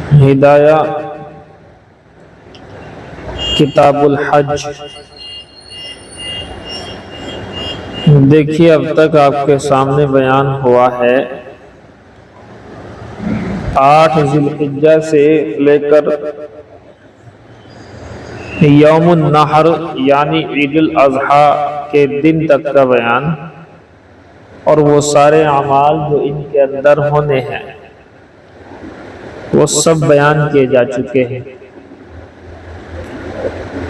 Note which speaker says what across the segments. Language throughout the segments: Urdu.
Speaker 1: ہدایہ کتاب الحج۔ دیکھیے اب تک آپ کے سامنے بیان ہوا ہے 8 ذی الحجہ سے لے کر یوم النحر یعنی عید الاضحیٰ کے دن تک کا بیان، اور وہ سارے اعمال جو ان کے اندر ہونے ہیں وہ سب بیان کیے جا چکے ہیں۔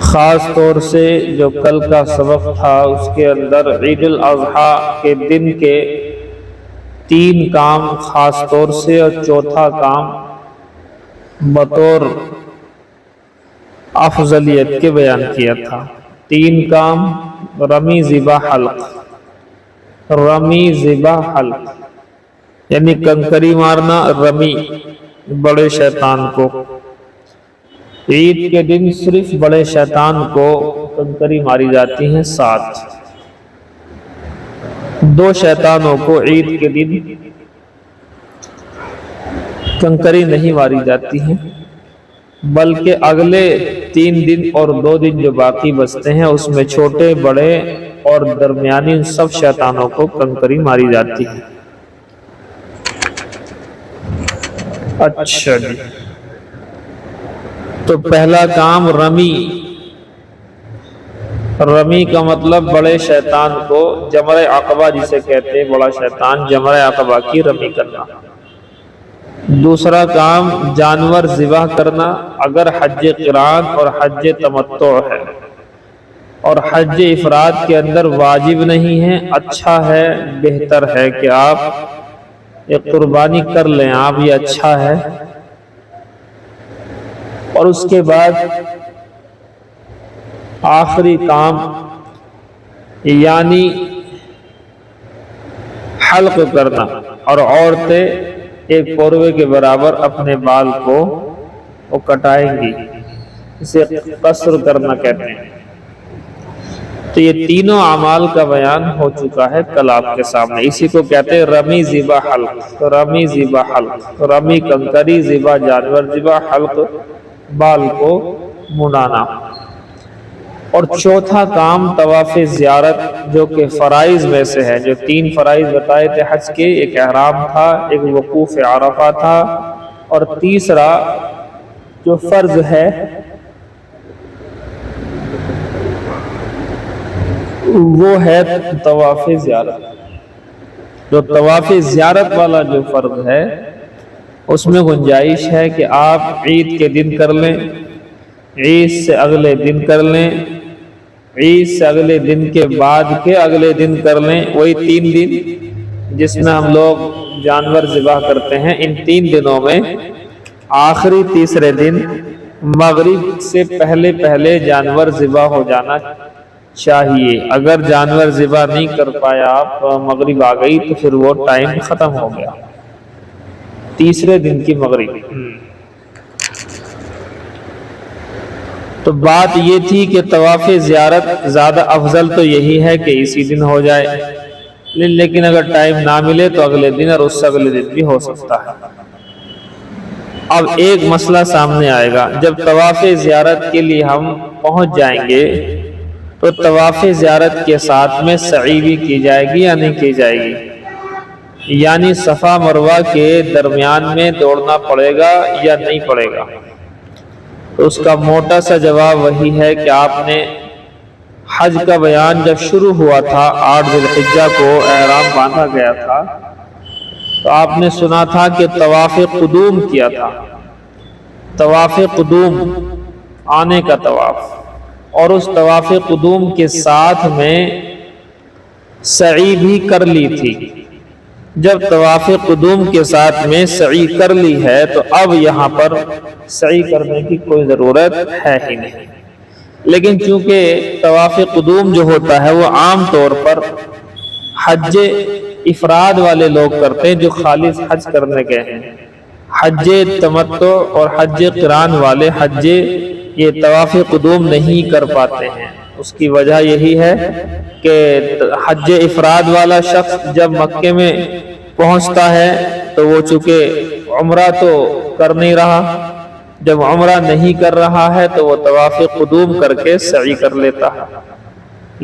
Speaker 1: خاص طور سے جو کل کا سبق تھا اس کے اندر عید الاضحیٰ کے دن کے 3 کام خاص طور سے، اور چوتھا کام بطور افضلیت کے بیان کیا تھا۔ 3 کام: رمی، ذبح، حلق۔ رمی، ذبح، حلق یعنی کنکری مارنا، رمی بڑے شیطان کو۔ عید کے دن صرف بڑے شیطان کو کنکری ماری جاتی ہیں 7۔ 2 شیطانوں کو عید کے دن کنکری نہیں ماری جاتی ہیں، بلکہ اگلے 3 دن اور 2 دن جو باقی بچتے ہیں اس میں چھوٹے، بڑے اور درمیانی سب شیطانوں کو کنکری ماری جاتی ہے۔ اچھا جی، تو پہلا کام رمی۔ رمی کا مطلب بڑے شیطان کو، جمرہ عقبہ جسے کہتے ہیں، بڑا شیطان جمرہ عقبہ کی رمی کرنا۔ دوسرا کام جانور ذبح کرنا، اگر حج قران اور حج تمتع ہے، اور حج افراد کے اندر واجب نہیں ہے، اچھا ہے، بہتر ہے کہ آپ ایک قربانی کر لیں آپ، یہ اچھا ہے۔ اور اس کے بعد آخری کام یعنی حلق کرنا، اور عورتیں ایک پوروے کے برابر اپنے بال کو وہ کٹائیں گی، اسے قصر کرنا کہتے ہیں۔ تو یہ تینوں اعمال کا بیان ہو چکا ہے کل آپ کے سامنے، اسی کو کہتے ہیں رمی، ذبح، حلق۔ رمی، ذبح، حلق۔ رمی کنکری، ذبح جانور ذبح، حلق بال کو منڈانا۔ اور چوتھا کام طواف زیارت، جو کہ فرائض میں سے ہے، جو 3 فرائض بتائے تھے حج کے، ایک احرام تھا، ایک وقوف عرفہ تھا، اور تیسرا جو فرض ہے وہ ہے طواف زیارت۔ جو طواف زیارت والا جو فرض ہے اس میں گنجائش ہے کہ آپ عید کے دن کر لیں، عید سے اگلے دن کر لیں، عید سے اگلے دن کے بعد کے اگلے دن کر لیں، وہی 3 دن جس میں ہم لوگ جانور ذبح کرتے ہیں۔ ان 3 دنوں میں آخری تیسرے دن مغرب سے پہلے جانور ذبح ہو جانا چاہیے۔ اگر جانور ذبح نہیں کر پایا آپ، مغرب آ گئی تو پھر وہ ٹائم ختم ہو گیا، تیسرے دن کی مغرب۔ تو بات یہ تھی کہ طواف زیارت زیادہ افضل تو یہی ہے کہ اسی دن ہو جائے، لیکن اگر ٹائم نہ ملے تو اگلے دن اور اس سے اگلے دن بھی ہو سکتا ہے۔ اب ایک مسئلہ سامنے آئے گا، جب طواف زیارت کے لیے ہم پہنچ جائیں گے تو طواف زیارت کے ساتھ میں سعی بھی کی جائے گی یا نہیں کی جائے گی؟ یعنی صفا مروہ کے درمیان میں دوڑنا پڑے گا یا نہیں پڑے گا؟ تو اس کا موٹا سا جواب وہی ہے کہ آپ نے حج کا بیان جب شروع ہوا تھا، 8 ذی الحجہ کو احرام باندھا گیا تھا، تو آپ نے سنا تھا کہ طواف قدوم کیا تھا۔ طواف قدوم آنے کا طواف، اور اس طواف قدوم کے ساتھ میں سعی بھی کر لی تھی۔ جب طواف قدوم کے ساتھ میں سعی کر لی ہے تو اب یہاں پر سعی کرنے کی کوئی ضرورت ہے ہی نہیں۔ لیکن چونکہ طواف قدوم جو ہوتا ہے وہ عام طور پر حج افراد والے لوگ کرتے ہیں جو خالص حج کرنے گئے ہیں، حج تمتع اور حج قران والے حج یہ طواف قدوم نہیں کر پاتے ہیں۔ اس کی وجہ یہی ہے کہ حج افراد والا شخص جب مکے میں پہنچتا ہے تو وہ چونکہ عمرہ تو کر نہیں رہا، جب عمرہ نہیں کر رہا ہے تو وہ طواف قدوم کر کے سعی کر لیتا ہے۔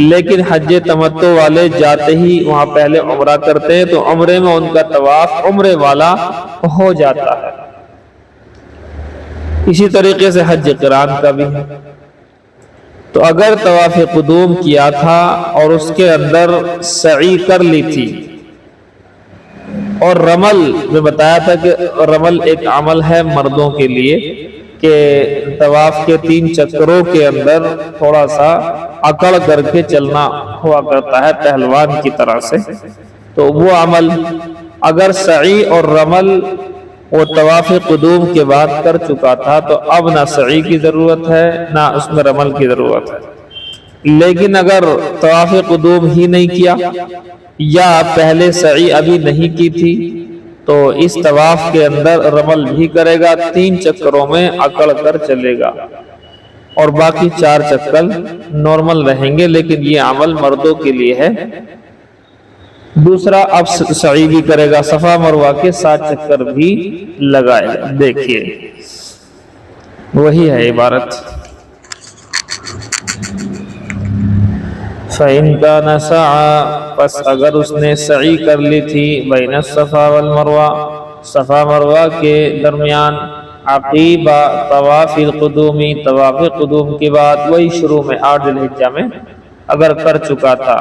Speaker 1: لیکن حج تمتع والے جاتے ہی وہاں پہلے عمرہ کرتے ہیں تو عمرے میں ان کا طواف عمرے والا ہو جاتا ہے۔ اسی طریقے سے حج قران کا بھی ہے۔ تو اگر طواف قدوم کیا تھا اور اس کے اندر سعی کر لی تھی، اور رمل میں بتایا تھا کہ رمل ایک عمل ہے مردوں کے لیے کہ طواف کے 3 چکروں کے اندر تھوڑا سا اکڑ کر کے چلنا ہوا کرتا ہے پہلوان کی طرح سے، تو وہ عمل اگر سعی اور رمل وہ طواف قدوم کے بعد کر چکا تھا تو اب نہ سعی کی ضرورت ہے نہ اس میں رمل کی ضرورت ہے۔ لیکن اگر طواف قدوم ہی نہیں کیا یا پہلے سعی ابھی نہیں کی تھی تو اس طواف کے اندر رمل بھی کرے گا، 3 چکروں میں اکڑ کر چلے گا، اور باقی 4 چکر نارمل رہیں گے، لیکن یہ عمل مردوں کے لیے ہے۔ دوسرا اب سعی بھی کرے گا، صفا مروہ کے 7 چکر بھی لگائے گا۔ دیکھیے وہی ہے عبارت، فَإِن كَانَ سَعَى، پس اگر اس نے سعی کر لی تھی بین الصفا والمروہ، صفا مروہ کے درمیان، عقیب طواف القدومی، طواف قدوم کے بعد، وہی شروع میں 8 ذی الحجہ میں اگر کر چکا تھا،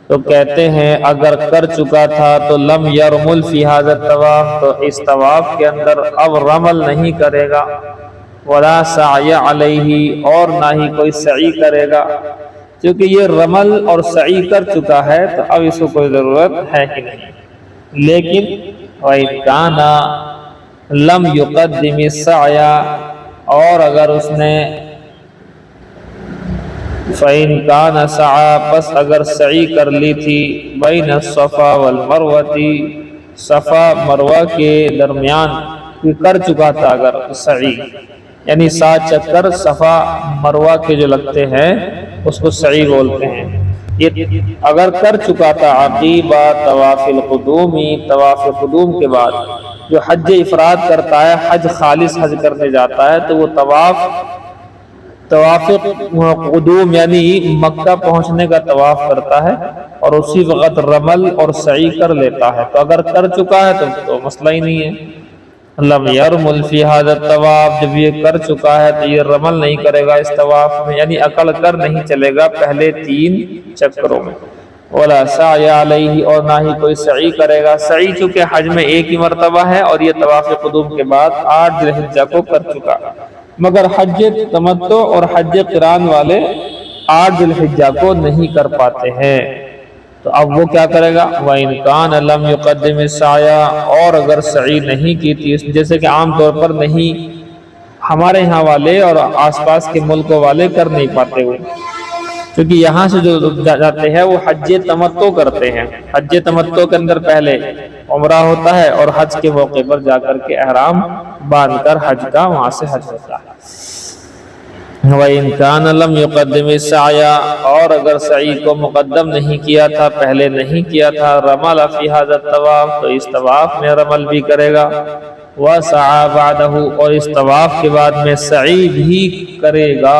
Speaker 1: تو کہتے ہیں اگر کر چکا تھا تو لم یرمل فی ھذا الطواف، تو اس طواف کے اندر اب رمل نہیں کرے گا، ولا سعی علیہ، اور نہ ہی کوئی سعی کرے گا، کیونکہ یہ رمل اور سعی کر چکا ہے تو اب اس کو کوئی ضرورت ہے ہی نہیں۔ لیکن وَإِن كَانَ لَمْ يُقَدِّمِ السَّعْيَ، اور اگر اس نے فَإِن كَانَ سَعَى، پس اگر سعی کر لی تھی بین الصفا والمروہ، صفا مروہ کے درمیان یہ کر چکا تھا اگر سعی، یعنی 7 چکر صفا مروہ کے جو لگتے ہیں اس کو سعی بولتے ہیں، یہ اگر کر چکا تھا عقیب طواف القدومی، طواف قدوم کے بعد جو حج افراد کرتا ہے، حج خالص حج کرنے جاتا ہے، تو وہ طواف قدوم یعنی مکہ پہنچنے کا طواف کرتا ہے اور اسی وقت رمل اور سعی کر لیتا ہے۔ تو اگر کر چکا ہے تو مسئلہ ہی نہیں ہے۔ لم یرمل فی ھذا الطواف، جب یہ کر چکا ہے تو یہ رمل نہیں کرے گا اس طواف میں، یعنی اکڑ کر نہیں چلے گا پہلے 3 چکروں میں، ولا سعی علیہ، اور نہ ہی کوئی سعی کرے گا۔ سعی چونکہ حج میں ایک ہی مرتبہ ہے اور یہ طواف قدوم کے بعد 8 ذی الحجہ کو کر چکا، مگر حج تمتع اور حج قران والے 8 ذی الحجہ کو نہیں کر پاتے ہیں، تو اب وہ کیا کرے گا؟ وَإِن كَانَ لَمْ يُقَدِّمِ السَّعْيَ، اور اگر سعی نہیں کی تھی، جیسے کہ عام طور پر نہیں ہمارے یہاں والے اور آس پاس کے ملکوں والے کر نہیں پاتے ہوئے، کیونکہ یہاں سے جو جاتے ہیں وہ حج تمتع کرتے ہیں۔ حج تمتع کے اندر پہلے عمرہ ہوتا ہے اور حج کے موقع پر جا کر کے احرام باندھ کر حج کا وہاں سے حج ہوتا ہے۔ وَإِن كَانَ لَمْ يُقَدِّمِ السَّعْيَ، اور اگر سعی کو مقدم نہیں کیا تھا، پہلے نہیں کیا تھا، رَمَلَ فِي ھذا الطواف، تو اس طواف میں رمل بھی کرے گا، وَسَعَى بَعْدَهُ، اور اس طواف کے بعد میں سعی بھی کرے گا۔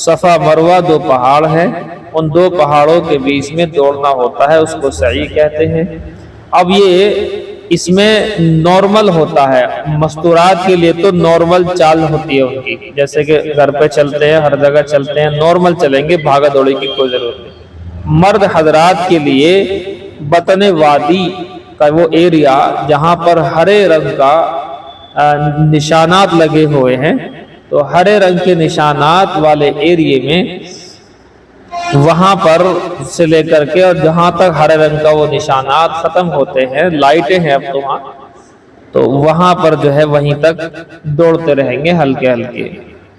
Speaker 1: صفا مروہ 2 پہاڑ ہیں، ان 2 پہاڑوں کے بیچ میں دوڑنا ہوتا ہے، اس کو سعی کہتے ہیں۔ اب یہ اس میں نارمل ہوتا ہے، مستورات کے لیے تو نارمل چال ہوتی ہے ان کی، جیسے کہ گھر پہ چلتے ہیں، ہر جگہ چلتے ہیں، نارمل چلیں گے، بھاگا دوڑی کی کوئی ضرورت نہیں۔ مرد حضرات کے لیے بطن وادی کا وہ ایریا جہاں پر ہرے رنگ کا نشانات لگے ہوئے ہیں، تو ہرے رنگ کے نشانات والے ایریے میں وہاں پر سے لے کر کے اور جہاں تک ہرے رنگ کا وہ نشانات ختم ہوتے ہیں، لائٹیں ہیں اب تو وہاں، تو وہاں پر جو ہے وہیں تک دوڑتے رہیں گے ہلکے ہلکے،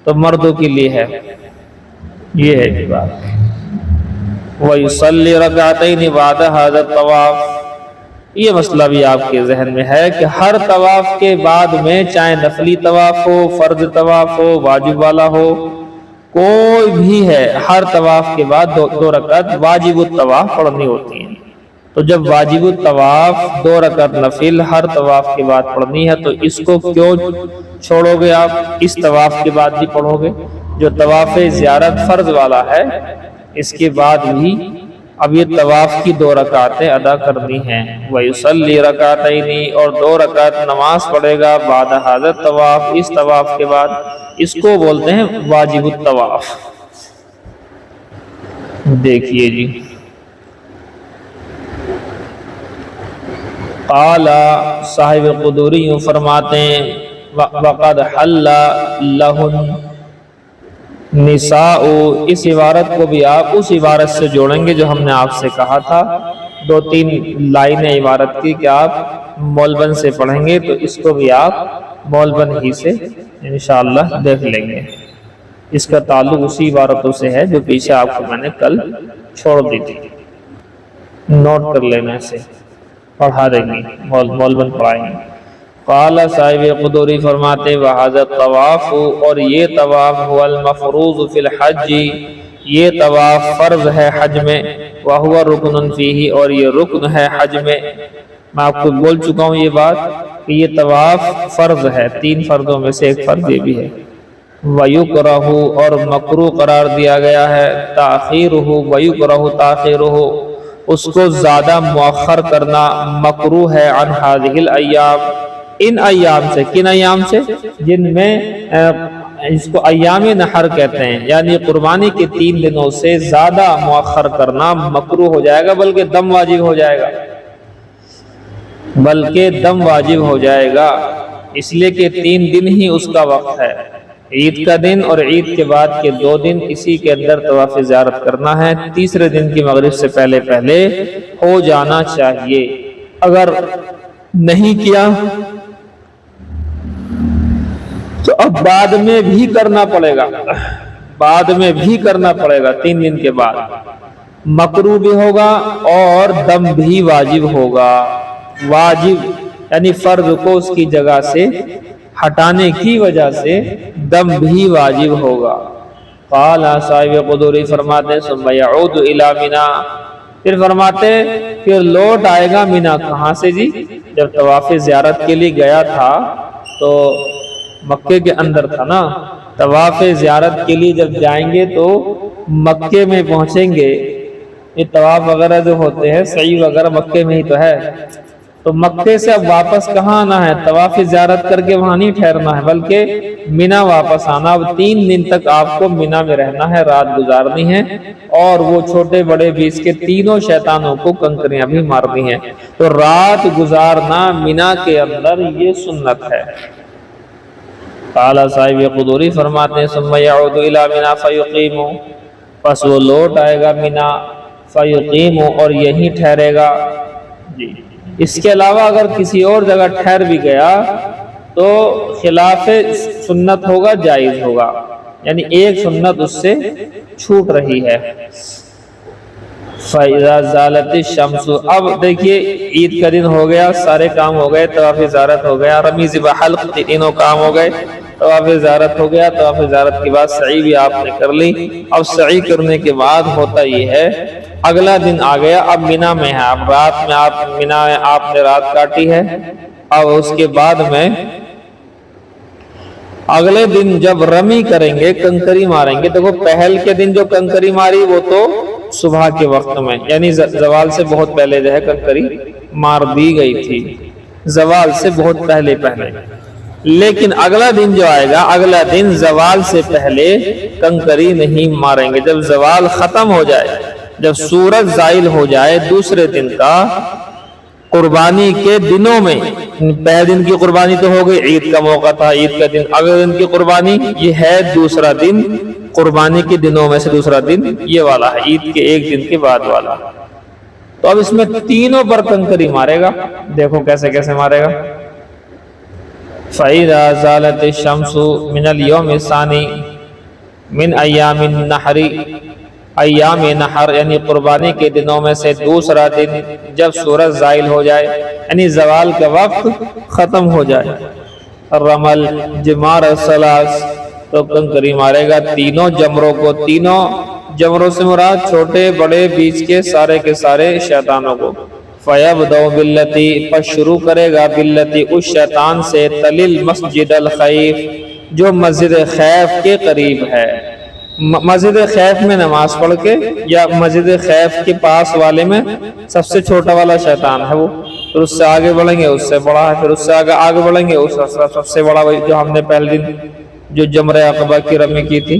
Speaker 1: تو مردوں کے لیے ہے یہ ہے جی بات۔ وَيُصَلِّ رَكْعَتَيْنِ بَعْدَ هَذَا الطَّوَافِ، یہ مسئلہ بھی آپ کے ذہن میں ہے کہ ہر طواف کے بعد میں، چاہے نفلی طواف ہو، فرض طواف ہو، واجب والا ہو، کوئی بھی ہے، ہر طواف کے بعد 2 رکعت واجب الطواف پڑھنی ہوتی ہیں۔ تو جب واجب الطواف 2 رکعت نفل ہر طواف کے بعد پڑھنی ہے تو اس کو کیوں چھوڑو گے آپ؟ اس طواف کے بعد بھی پڑھو گے۔ جو طواف زیارت فرض والا ہے اس کے بعد بھی اب یہ طواف کی 2 رکعتیں ادا کرنی ہیں۔ وَيُصَلِّي رَكَعَتَيْنِ اور 2 رکعت نماز پڑھے گا بعد هذا الطواف اس طواف کے بعد، اس کو بولتے ہیں واجب الطواف۔ دیکھیے جی، قال صاحب قدوری یوں فرماتے ہیں وَقَدْ حَلَّ لَهُنْ نساء، اس عبارت کو بھی آپ اس عبارت سے جوڑیں گے جو ہم نے آپ سے کہا تھا، 2-3 لائنیں عبارت کی کہ آپ مولبن سے پڑھیں گے تو اس کو بھی آپ مولبن ہی سے انشاءاللہ دیکھ لیں گے۔ اس کا تعلق اسی عبارتوں سے ہے جو پیچھے آپ کو میں نے کل چھوڑ دی تھی، نوٹ کر لینے سے پڑھا دیں گے، مولبن پڑھائیں گے۔ قال صاحب قدوری فرماتے وَهَذَا الطَّوَافُ اور یہ طواف هو المفروض فی الحج، یہ طواف فرض ہے حج میں، وَهُوَ رُكْنٌ فِيهِ اور یہ رکن ہے حج میں۔ میں آپ کو بول چکا ہوں یہ بات کہ یہ طواف فرض ہے، 3 فرضوں میں سے ایک فرض یہ بھی ہے۔ وَيُكْرَهُ اور مکروہ قرار دیا گیا ہے، تَأْخِيرُهُ وَيُكْرَهُ تَأْخِيرُهُ اس کو زیادہ مؤخر کرنا مکروہ ہے، عن هذه الایام ان ایام سے، کن ایام سے؟ جن میں اس کو ایام نحر کہتے ہیں، یعنی قربانی کے 3 دنوں سے زیادہ مؤخر کرنا مکروہ ہو جائے گا، بلکہ دم واجب ہو جائے گا، بلکہ دم واجب ہو جائے گا، اس لیے کہ 3 دن ہی اس کا وقت ہے، عید کا دن اور عید کے بعد کے 2 دن، اسی کے اندر طواف زیارت کرنا ہے، تیسرے دن کی مغرب سے پہلے پہلے ہو جانا چاہیے۔ اگر نہیں کیا تو اب بعد میں بھی کرنا پڑے گا، بعد میں بھی کرنا پڑے گا، 3 دن کے بعد مکروہ بھی ہوگا اور دم بھی واجب ہوگا۔ واجب یعنی فرض کو اس کی جگہ سے ہٹانے کی وجہ سے دم بھی واجب ہوگا۔ قال صاحب قدوری فرماتے ثم يعود الى منى پھر فرماتے پھر لوٹ آئے گا مینا، کہاں سے جی؟ جب طواف زیارت کے لیے گیا تھا تو مکے کے اندر تھا نا، طواف زیارت کے لیے جب جائیں گے تو مکے میں پہنچیں گے، یہ طواف وغیرہ جو ہوتے ہیں سعی وغیرہ مکے میں ہی تو ہے، تو مکے سے اب واپس کہاں آنا ہے؟ طواف زیارت کر کے وہاں نہیں ٹھہرنا ہے بلکہ مینا واپس آنا۔ اب 3 دن تک آپ کو مینا میں رہنا ہے، رات گزارنی ہے، اور وہ چھوٹے بڑے بیچ کے تینوں شیطانوں کو کنکریاں بھی مارنی ہیں، تو رات گزارنا مینا کے اندر یہ سنت ہے۔ قال صاحب قدوری فرماتے ہیں ثم يعود الى منى فيقيم پس وہ لوٹ آئے گا مینا، فيقيم اور یہیں ٹھہرے گا جی۔ اس کے علاوہ اگر کسی اور جگہ ٹھہر بھی گیا تو خلاف سنت ہوگا، جائز ہوگا، یعنی ایک سنت اس سے چھوٹ رہی ہے۔ فَإِذَا زَالَتِ الشَّمْسُ اب دیکھیے عید کا دن ہو گیا، سارے کام ہو گئے، طواف زیارت ہو گیا، رمی ذبح حلق تینوں کام ہو گئے، طواف زیارت ہو گیا، طواف زیارت کے بعد سعی بھی آپ نے کر لی۔ اب سعی کرنے کے بعد ہوتا یہ ہے اگلا دن آ گیا، اب مینا میں ہے، اب رات میں آپ مینا میں آپ نے رات کاٹی ہے، اب اس کے بعد میں اگلے دن جب رمی کریں گے، کنکری ماریں گے، دیکھو پہل کے دن جو کنکری ماری وہ تو صبح کے وقت میں، یعنی زوال سے بہت پہلے جو ہے کنکری مار دی گئی تھی، زوال سے بہت پہلے لیکن اگلا دن جو آئے گا، اگلا دن زوال سے پہلے کنکری نہیں ماریں گے، جب زوال ختم ہو جائے، جب سورج زائل ہو جائے دوسرے دن کا، قربانی کے دنوں میں، پہلے دن کی قربانی تو ہو گئی، عید کا موقع تھا، عید کا دن، اگلے دن کی قربانی یہ ہے دوسرا دن، قربانی کے دنوں میں سے دوسرا دن یہ والا ہے، عید کے ایک دن کے بعد والا، تو اب اس میں تینوں پر کنکری مارے گا، دیکھو کیسے کیسے مارے گا۔ فَإِذَا زَالَتِ الشَّمْسُ مِنَ الْيَوْمِ الثَّانِي مِنْ أَيَّامِ النَّحْرِ ایام نحر یعنی قربانی کے دنوں میں سے دوسرا دن جب سورج زائل ہو جائے، یعنی زوال کا وقت ختم ہو جائے، رمل جمار الثلاث تو کنکری مارے گا تینوں جمروں کو، تینوں جمروں سے مراد چھوٹے بڑے بیچ کے سارے شیطانوں کو، فَيَبْدَأُ بِالَّتِي پس شروع کرے گا باللتی اس شیطان سے تلل مسجد الخیف جو مسجد خیف کے قریب ہے، مسجد خیف میں نماز پڑھ کے یا مسجد خیف کے پاس والے میں سب سے چھوٹا والا شیطان ہے وہ، پھر اس سے آگے بڑھیں گے اس سے بڑا ہے، پھر اس سے آگے بڑھیں گے اس سب سے بڑا وہی جو ہم نے پہلے دن جو جمرہ عقبہ کی رمی کی تھی۔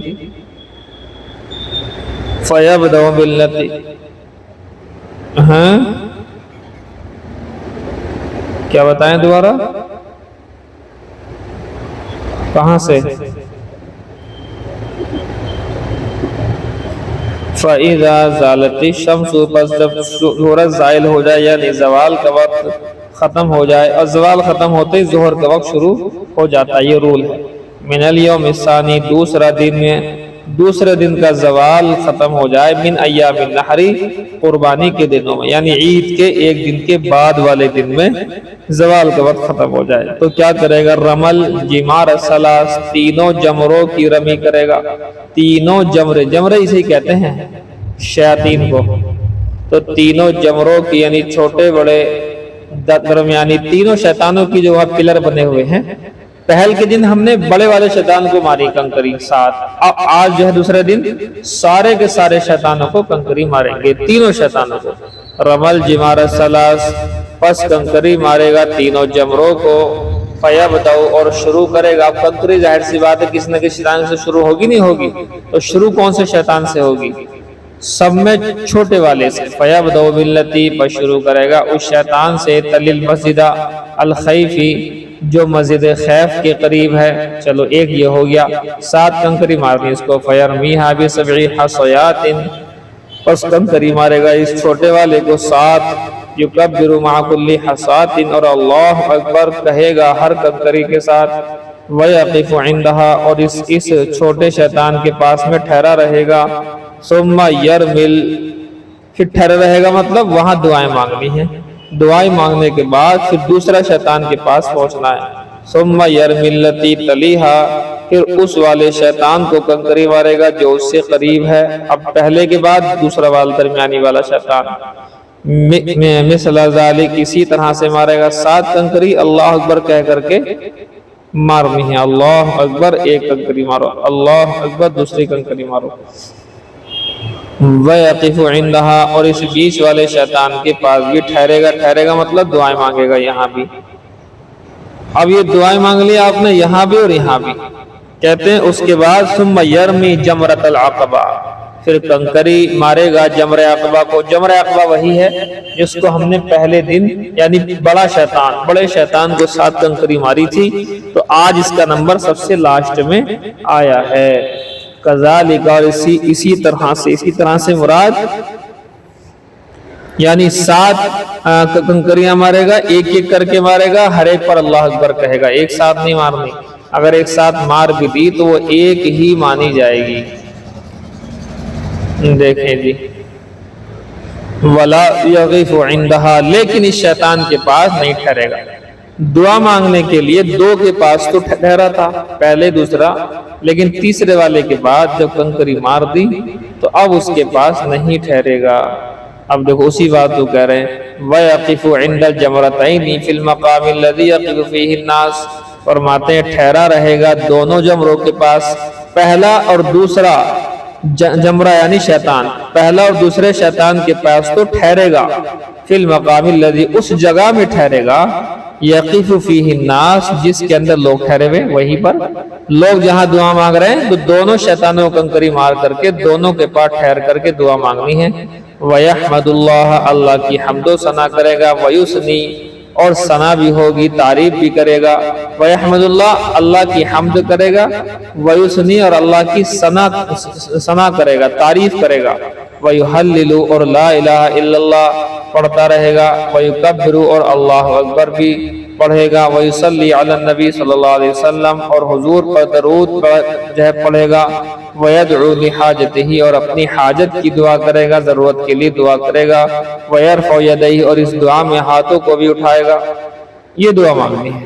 Speaker 1: فَيَبْدَأُ بِالَّتِي ہاں کیا بتائیں دوبارہ کہاں سے؟ فَإِذَا زَالَتِ الشَّمْسُ پس جب سورج زائل ہو جائے یعنی زوال کا وقت ختم ہو جائے، اور زوال ختم ہوتے ہی ظہر کا وقت شروع ہو جاتا ہے، یہ رول ہے۔ من الیوم الثانی دوسرے دن کا زوال ختم ہو جائے، من ایام النحر قربانی کے دنوں میں، یعنی عید کے ایک دن کے بعد والے دن میں زوال کا وقت ختم ہو جائے تو کیا کرے گا؟ رمل جمار الثلاث تینوں جمروں کی رمی کرے گا، تینوں جمرے اسے کہتے ہیں شیاطین کو، تو تینوں جمروں کی یعنی چھوٹے بڑے درمیانی تینوں شیطانوں کی جو وہاں پلر بنے ہوئے ہیں، پہل کے دن ہم نے بڑے والے شیطان کو ماری کنکری ساتھ، اب آج جو ہے دوسرے دن سارے کے سارے شیطانوں کو کنکری ماریں گے، تینوں شیطانوں کو۔ رمل جمار الثلاث پس کنکری مارے گا تینوں جمروں کو، فَيَبْدَأُ اور شروع کرے گا۔ اب کنکری ظاہر سی بات ہے کسی نہ کسی شیطان سے شروع ہوگی نہیں ہوگی، تو شروع کون سے شیطان سے ہوگی؟ سب میں چھوٹے والے سے۔ فَيَبْدَأُ بِالَّتِي پس شروع کرے گا اس شیطان سے تلی المسجد الخیفی جو مسجد خیف کے قریب ہے۔ چلو ایک یہ ہو گیا، 7 کنکری مارنی اس کو۔ فَيَرْمِيهَا بِسَبْعِ حَصَيَاتٍ پس کنکری مارے گا اس چھوٹے والے کو 7، یکبر مع کل حصات اور اللہ اکبر کہے گا ہر کنکری کے ساتھ، ویقف عندها اور اس چھوٹے شیطان کے پاس میں ٹھہرا رہے گا، ثم یرمل پھر ٹھہرا رہے گا مطلب وہاں دعائیں مانگنی ہیں، دعائیں مانگنے کے بعد پھر دوسرا شیطان کے پاس پہنچنا ہے، ثم یرمل التی تلیہا پھر اس والے شیطان کو کنکری مارے گا جو اس سے قریب ہے، اب پہلے کے بعد دوسرا والا درمیانی والا شیطان، مثل ذالک اسی طرح سے مارے گا 7 کنکری اللہ اکبر کہہ کر کے مارنی ہے، اللہ اکبر ایک کنکری مارو، اللہ اکبر دوسری کنکری مارو۔ وَيَقِفُ عِندَهَا اور اس بیچ والے شیطان کے پاس بھی ٹھہرے گا مطلب دعائیں مانگے گا یہاں بھی۔ اب یہ دعائیں مانگ لی آپ نے یہاں بھی اور یہاں بھی، کہتے ہیں اس کے بعد ثم یرمی جمرۃ العقبہ پھر کنکری مارے گا جمرہ عقبہ کو۔ جمرہ عقبہ وہی ہے جس کو ہم نے پہلے دن یعنی بڑے شیطان کو 7 کنکری ماری تھی، تو آج اس کا نمبر سب سے لاسٹ میں آیا ہے۔ کذالک اور اسی طرح سے مراد یعنی 7 کنکریاں مارے گا، ایک ایک کر کے مارے گا، ہر ایک پر اللہ اکبر کہے گا، ایک ساتھ نہیں مارنی، اگر ایک ساتھ مار بھی دی تو وہ ایک ہی مانی جائے گی۔ دیکھیں جی، وَلَا يَغِفُ عِندَهَا لیکن اس شیطان کے پاس نہیں ٹھہرے گا، دعا مانگنے کے لیے 2 کے پاس تو ٹھہرا تھا پہلے دوسرا، لیکن تیسرے والے کے بعد جب کنکری مار دی تو اب اس کے پاس نہیں ٹھہرے گا۔ اب دیکھو اسی بات کو کہہ رہے ہیں وَيَقِفُ عِنْدَ الْجَمْرَتَيْنِ فِي الْمَقَامِ الَّذِي يَقِفُ فِيهِ النَّاسِ فرماتے ہیں ٹھہرا رہے گا دونوں جمروں کے پاس، پہلا اور دوسرا جمرہ یعنی شیطان، پہلا اور دوسرے شیطان کے پاس تو ٹھہرے گا، فی المقام الذی اس جگہ میں ٹھہرے گا، یقف فیہ الناس جس کے اندر لوگ ٹھہرے ہوئے، وہیں پر لوگ جہاں دعا مانگ رہے ہیں تو دونوں شیطانوں کو کنکری مار کر کے دونوں کے پاس ٹھہر کر کے دعا مانگنی ہے۔ وَيَحْمَدُ اللَّهَ اللہ کی حمد و ثنا کرے گا، وَيُثْنِي اور ثنا بھی ہوگی تعریف بھی کرے گا، وَيَحْمَدُ اللَّهَ اللہ کی حمد کرے گا، وَيُثْنِي اور اللہ کی ثنا کرے گا تعریف کرے گا، وَيُحَلِّلُ اور لا الہ الا اللہ پڑھتا رہے گا، وَيُكَبِّرُ اور اللہ اکبر بھی پڑھے گا، وَيُصَلِّي عَلَى النَّبِي صلی اللہ علیہ وسلم اور حضور پر درود پڑھے گا، وَيَدْعُو لِحَاجَتِهِ اور اپنی حاجت کی دعا کرے گا، ضرورت کے لیے دعا کرے گا، وَيَرْفَعُ يَدَيْهِ اور اس دعا میں ہاتھوں کو بھی اٹھائے گا، یہ دعا مانگنی ہے۔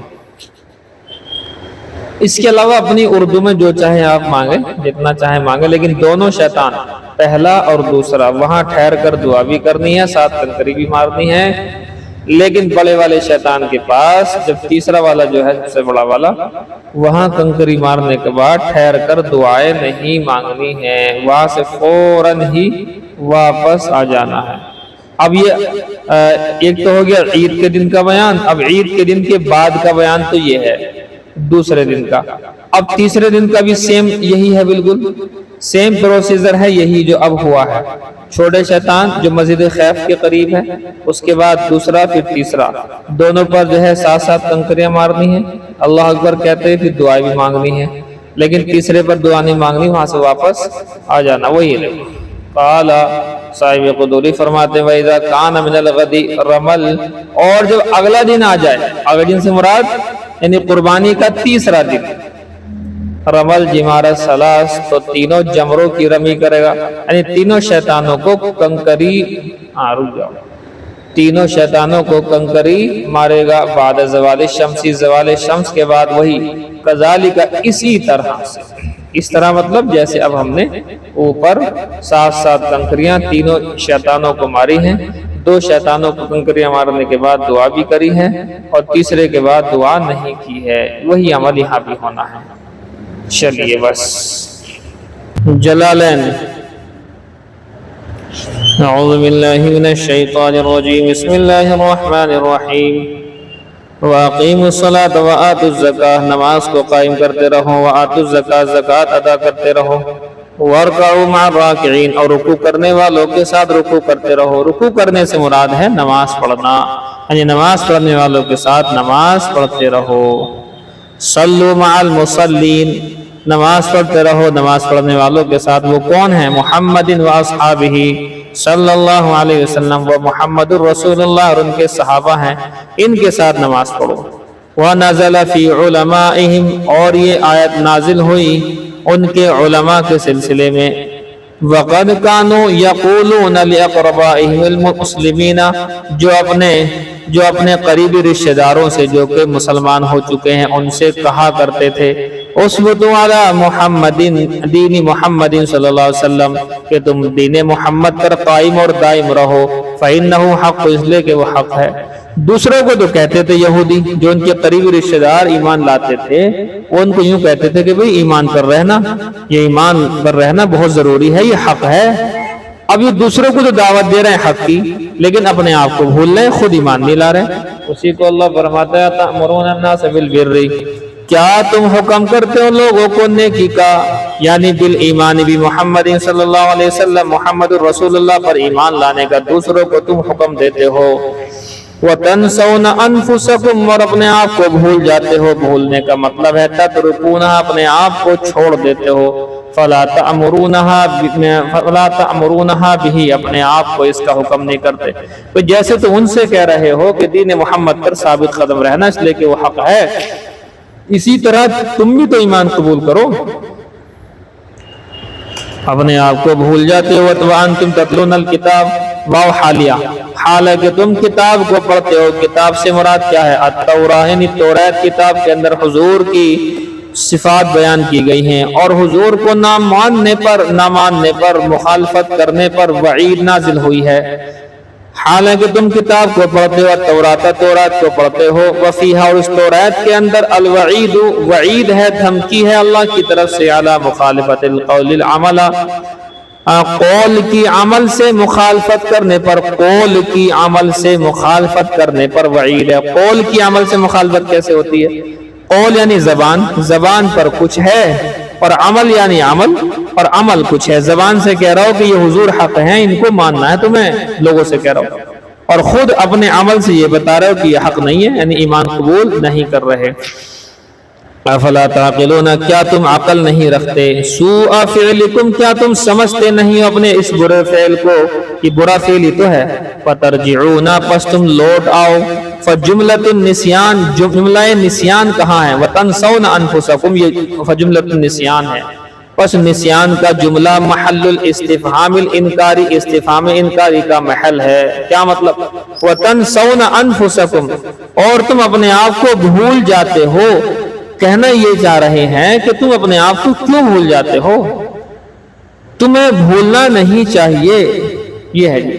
Speaker 1: اس کے علاوہ اپنی اردو میں جو چاہیں آپ مانگیں، جتنا چاہیں مانگیں، لیکن دونوں شیطان پہلا اور دوسرا وہاں ٹھہر کر دعا بھی کرنی ہے، 7 کنکری بھی مارنی ہے، لیکن بڑے والے شیطان کے پاس جب تیسرا والا جو ہے سب سے بڑا والا، وہاں کنکری مارنے کے بعد ٹھہر کر دعائیں نہیں مانگنی ہیں، وہاں سے فوراً ہی واپس آ جانا ہے۔ اب یہ ایک تو ہو گیا عید کے دن کا بیان، اب عید کے دن کے بعد کا بیان تو یہ ہے دوسرے دن کا۔ اب تیسرے دن کا بھی سیم یہی ہے، بالکل سیم پروسیجر ہے یہی جو اب ہوا ہے۔ چھوٹے شیطان جو مسجد خیف کے قریب ہے، اس کے بعد دوسرا پھر تیسرا، دونوں پر جو ہے ساتھ ساتھ کنکریاں مارنی ہیں، اللہ اکبر کہتے ہیں، پھر دعائیں بھی مانگنی ہے، لیکن تیسرے پر دعا نہیں مانگنی، وہاں سے واپس آ جانا۔ وہی ہے قال صاحب قدوری فرماتے ہیں وَإِذَا كَانَ مِنَ الْغَدِ رَمَل، اور جب اگلا دن آ جائے، اگلے دن سے مراد یعنی قربانی کا تیسرا دن، رمل جمارت سلاس، تو تینوں جمروں کی رمی کرے گا، یعنی تینوں شیطانوں کو کنکری رک جاؤ تینوں شیطانوں کو کنکری مارے گا بعد زوال شمسی، زوال شمس کے بعد، وہی کذالک اسی طرح سے، اس طرح مطلب جیسے اب ہم نے اوپر ساتھ ساتھ کنکریاں تینوں شیطانوں کو ماری ہیں، دو شیطانوں کو کنکریاں مارنے کے بعد دعا بھی کری ہے اور تیسرے کے بعد دعا نہیں کی ہے، وہی عمل یہاں بھی ہونا ہے۔ چلیے بس جلالین اعوذ باللہ من الشیطان الرجیم بسم اللہ الرحمن الرحیم وَأَقِيمُوا الصَّلَاةَ وَآتُوا الزَّكَاةَ، نماز کو قائم کرتے رہو، وَآتُوا الزَّكَاةَ، زکوٰۃ ادا کرتے رہو، وَارْكَعُوا مَعَ الرَّاكِعِينَ، اور رکوع کرنے والوں کے ساتھ رکوع کرتے رہو۔ رکوع کرنے سے مراد ہے نماز پڑھنا، یعنی نماز پڑھنے والوں کے ساتھ نماز پڑھتے رہو۔ صلوا مع المصلین، نماز پڑھتے رہو نماز پڑھنے والوں کے ساتھ، وہ کون ہیں؟ محمد و اصحابہ صلی اللہ علیہ وسلم، وہ محمد الرسول اللہ اور ان کے صحابہ ہیں، ان کے ساتھ نماز پڑھو۔ وَنَزَلَ فِي عُلَمَائِهِمْ، اور یہ آیت نازل ہوئی ان کے علماء کے سلسلے میں۔ وَقَدْ كَانُوا يَقُولُونَ لِأَقْرَبَائِهِمُ الْمُسْلِمِينَ، جو اپنے قریبی رشتہ داروں سے جو کہ مسلمان ہو چکے ہیں ان سے کہا کرتے تھے، اثبتوا علی محمد، دین محمد صلی اللہ علیہ وسلم، کہ تم دین محمد پر قائم اور دائم رہو، فإنہ حق، اس لیے کہ وہ حق ہے۔ دوسروں کو تو کہتے تھے یہودی جو ان کے قریبی رشتہ دار ایمان لاتے تھے، وہ ان کو یوں کہتے تھے کہ بھئی ایمان پر رہنا، یہ ایمان پر رہنا بہت ضروری ہے، یہ حق ہے۔ اب یہ دوسروں کو تو دعوت دے رہے ہیں حق کی، لیکن اپنے آپ کو بھول رہے ہیں، خود ایمان نہیں لا رہے۔ اسی کو اللہ فرماتا ہے تأمرون الناس بالبر، کیا تم حکم کرتے ہو لوگوں کو نیکی کا، یعنی بالایمان بمحمد صلی اللہ علیہ وسلم، محمد الرسول اللہ پر ایمان لانے کا دوسروں کو تم حکم دیتے ہو۔ وَتَنْسَوْنَ أَنفُسَكُمْ، اور اپنے آپ کو بھول جاتے ہو، بھولنے کا مطلب ہے تترکونہا، اپنے آپ کو چھوڑ دیتے ہو۔ فَلَا تَأْمُرُونَهَا بِهِ، اپنے آپ کو اس کا حکم نہیں کرتے، تو جیسے تو ان سے کہہ رہے ہو کہ دین محمد پر ثابت قدم رہنا اس لیے کہ وہ حق ہے، اسی طرح تم بھی تو ایمان قبول کرو، اپنے آپ کو بھول جاتے ہو۔ وَأَنْتُمْ تَتْلُونَ الْكِتَابَ، واو حالیہ، حالانکہ تم کتاب کو پڑھتے ہو۔ کتاب سے مراد کیا ہے؟ التوراۃ، یعنی توریت کتاب کے اندر حضور کی صفات بیان کی گئی ہیں، اور حضور کو نہ ماننے پر مخالفت کرنے پر وعید نازل ہوئی ہے۔ حالانکہ تم کتاب کو پڑھتے ہو، تورات کو پڑھتے ہو، وفیہا، اور اس توریت کے اندر الوعید، وعید ہے، دھمکی ہے اللہ کی طرف سے، علی مخالفت القول العمل، قول کی عمل سے مخالفت کرنے پر، قول کی عمل سے مخالفت کرنے پر وعید ہے۔ قول کی عمل سے مخالفت کیسے ہوتی ہے؟ قول یعنی زبان، زبان پر کچھ ہے، اور عمل یعنی عمل، اور عمل کچھ ہے۔ زبان سے کہہ رہا ہو کہ یہ حضور حق ہیں، ان کو ماننا ہے تمہیں، لوگوں سے کہہ رہا ہو، اور خود اپنے عمل سے یہ بتا رہے ہو کہ یہ حق نہیں ہے، یعنی ایمان قبول نہیں کر رہے۔ افلا تعقلون، کیا تم عقل نہیں رکھتے؟ سوء فعلکم، کیا تم سمجھتے نہیں اپنے اس برے فعل کو کہ برا فعل ہی تو ہے؟ فترجعون، پس تم لوٹ آؤ۔ فجملۃ النسیان، جملہ نسیان کہاں ہے؟ وتنسون انفسکم، یہ فجملۃ النسیان ہے، پس نسیان کا جملہ محل الاستفہام الانکاری، استفہام انکاری کا محل ہے۔ کیا مطلب؟ وتنسون انفسکم، اور تم اپنے آپ کو بھول جاتے ہو۔ کہنا یہ چاہ رہے ہیں کہ تم اپنے آپ کو کیوں بھول جاتے ہو؟ تمہیں بھولنا نہیں چاہیے، یہ ہے جی۔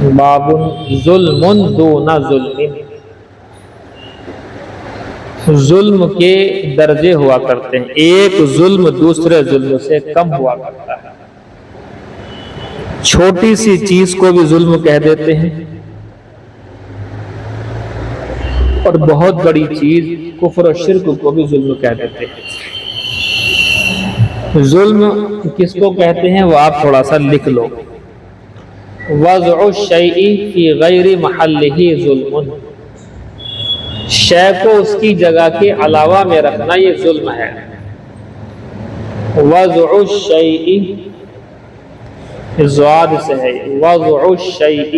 Speaker 1: باب ظلم دون ظلم، ظلم کے درجے ہوا کرتے ہیں، ایک ظلم دوسرے ظلم سے کم ہوا کرتا ہے۔ چھوٹی سی چیز کو بھی ظلم کہہ دیتے ہیں، اور بہت بڑی چیز کفر و شرک کو بھی ظلم کہہ دیتے ہیں۔ ظلم کس کو کہتے ہیں وہ آپ تھوڑا سا لکھ لو۔ وضع الشیء فی غیر محلہ ظلم، شے کو اس کی جگہ کے علاوہ میں رکھنا یہ ظلم ہے۔ وضع الشیء زواد سے ہے، وضع الشیء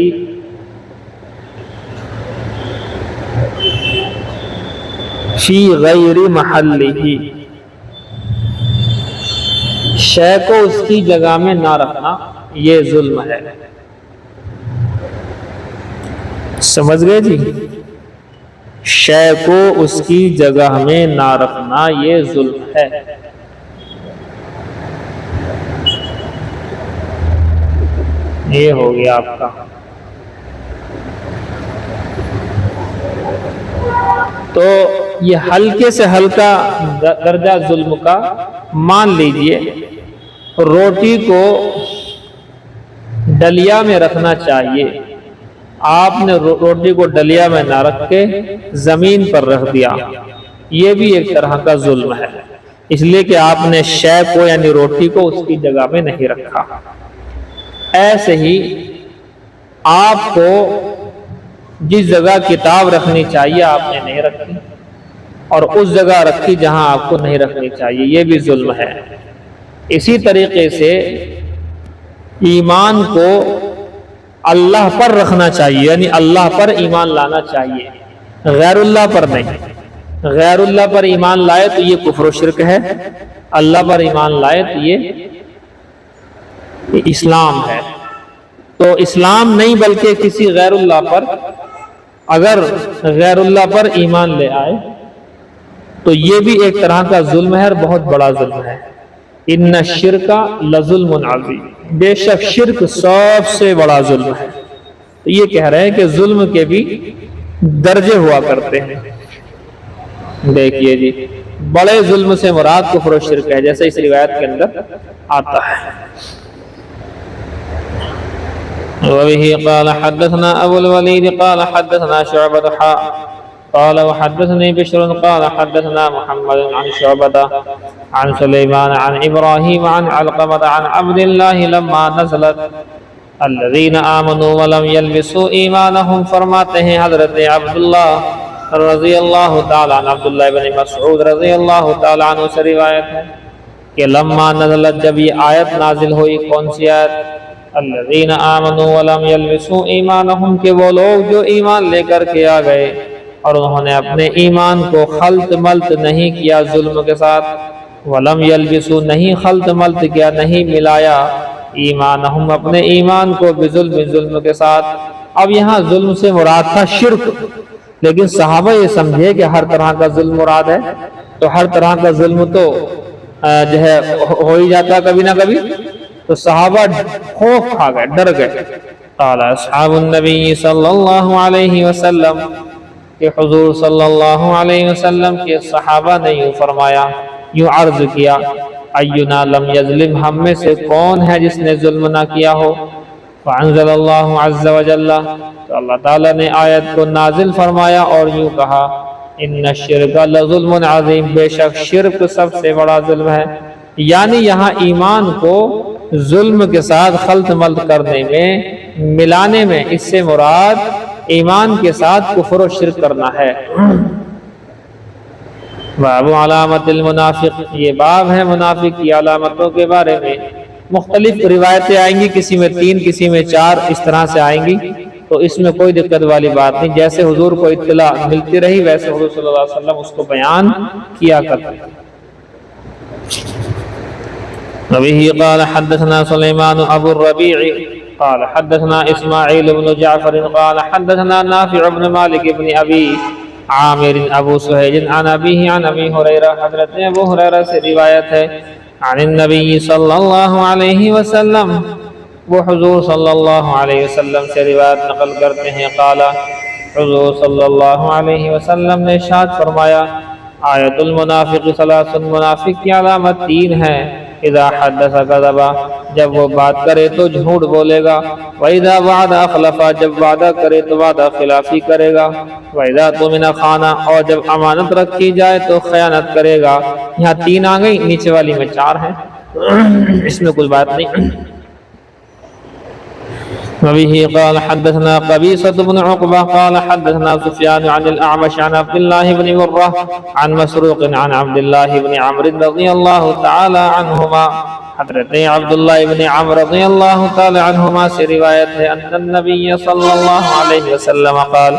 Speaker 1: فی غیر محلہ، شے کو اس کی جگہ میں نہ رکھنا یہ ظلم ہے۔ سمجھ گئے جی؟ شے کو اس کی جگہ میں نہ رکھنا یہ ظلم ہے۔ یہ ہو گیا آپ کا۔ تو یہ ہلکے سے ہلکا درجہ ظلم کا مان لیجئے، روٹی کو ڈلیا میں رکھنا چاہیے، آپ نے روٹی کو ڈلیا میں نہ رکھ کے زمین پر رکھ دیا، یہ بھی ایک طرح کا ظلم ہے، اس لیے کہ آپ نے شے کو یعنی روٹی کو اس کی جگہ میں نہیں رکھا۔ ایسے ہی آپ کو جس جگہ کتاب رکھنی چاہیے آپ نے نہیں رکھی، اور اس جگہ رکھی جہاں آپ کو نہیں رکھنی چاہیے، یہ بھی ظلم ہے۔ اسی طریقے سے ایمان کو اللہ پر رکھنا چاہیے، یعنی اللہ پر ایمان لانا چاہیے، غیر اللہ پر نہیں۔ غیر اللہ پر ایمان لائے تو یہ کفر و شرک ہے، اللہ پر ایمان لائے تو یہ اسلام ہے۔ تو اسلام نہیں بلکہ کسی غیر اللہ پر، اگر غیر اللہ پر ایمان لے آئے تو یہ بھی ایک طرح کا ظلم ہے اور بہت بڑا ظلم ہے۔ ان الشرک لظلم عظیم، بے شک شرک سب سے بڑا ظلم ہے۔ تو یہ کہہ رہے ہیں کہ ظلم کے بھی درجے ہوا کرتے ہیں۔ دیکھیے جی، بڑے ظلم سے مراد کفر و شرک ہے، جیسے اس روایت کے اندر آتا ہے۔ وَبِهِ قَالَ حَدَّثْنَا أَبُو الْوَلِيدِ قَالَ حَدَّثْنَا شُعْبَةُ قال وحدثني بشر قال حدثنا محمد عن شعبة عن سليمان عن إبراهيم عن علقمة عن عبد الله لما نزلت الذين آمنوا ولم يلبسوا ایمانهم، فرماتے ہیں حضرت عبداللہ رضی اللہ تعالیٰ عنہ، عبداللہ بن مسعود رضی اللہ تعالیٰ عنہ سے روایت ہے کہ لما نزلت، جب یہ آیت نازل ہوئی، کون سی آیت؟ الذين آمنوا ولم يلبسوا ایمانهم، کہ وہ لوگ جو ایمان لے کر کے آ گئے اور انہوں نے اپنے ایمان کو خلط ملط نہیں کیا ظلم کے ساتھ، ولم یلبسوا، نہیں خلط ملط کیا، نہیں ملایا، ایمانہم، اپنے ایمان کو، بظلم، ظلم کے ساتھ۔ اب یہاں ظلم سے مراد تھا شرک، لیکن صحابہ یہ سمجھے کہ ہر طرح کا ظلم مراد ہے، تو ہر طرح کا ظلم تو جو ہے ہو ہی جاتا کبھی نہ کبھی، تو صحابہ خوف کھا گئے، ڈر گئے۔ قال اصحاب النبی صلی اللہ علیہ وسلم، کہ حضور صلی اللہ علیہ وسلم کے صحابہ نے یوں فرمایا، یوں عرض کیا، اینا لم یظلم، ہم میں سے کون ہے جس نے ظلم نہ کیا ہو؟ فانزل اللہ عز وجل، تو اللہ تعالیٰ نے آیت کو نازل فرمایا اور یوں کہا، ان الشرک لظلم عظیم، بے شک شرک سب سے بڑا ظلم ہے۔ یعنی یہاں ایمان کو ظلم کے ساتھ خلط ملط کرنے میں، ملانے میں، اس سے مراد ایمان کے ساتھ کفر و شرک کرنا ہے۔ باب علامت المنافق، یہ باب ہے منافق کی علامتوں کے بارے میں۔ مختلف روایتیں آئیں گی، کسی میں 3 کسی میں 4 اس طرح سے آئیں گی، تو اس میں کوئی دقت والی بات نہیں، جیسے حضور کو اطلاع ملتی رہی ویسے حضور صلی اللہ علیہ وسلم اس کو بیان کیا کرتے۔ وبه قال حدثنا سليمان ابو الربيع قال حدثنا اسماعيل بن جعفر قال حدثنا نافع بن مالك بن ابي عامر ابو سہیج عن ابيه عن ابي هريرة، حضرت ابو ہریرہ سے روایت ہے، عن النبي صلی اللہ علیہ وسلم، وہ حضور صلی اللہ علیہ وسلم سے روایت نقل کرتے ہیں، قال حضور صلی اللہ علیہ وسلم نے ارشاد فرمایا، آیت المنافق ثلاث، منافق کی علامت 3 ہے، اذا حدث کذب، جب وہ بات کرے تو جھوٹ بولے گا، واذا وعد اخلف، جب وعدہ کرے تو وعدہ خلافی کرے گا، واذا اؤتمن خان، اور جب امانت رکھی جائے تو خیانت کرے گا۔ یہاں 3 آ گئی، نیچے والی میں 4 ہیں، اس میں کوئی بات نہیں۔ وبه قال حدثنا قبيصة بن عقبة قال حدثنا سفيان عن الأعمش عن عبد الله بن مرة عن مسروق عن عبد الله بن عمرو رضي الله تعالى عنهما، حضرت عبداللہ ابن عمرو رضی اللہ تعالی عنہما سے روایت ہے، ان النبی صلی اللہ علیہ وسلم قال،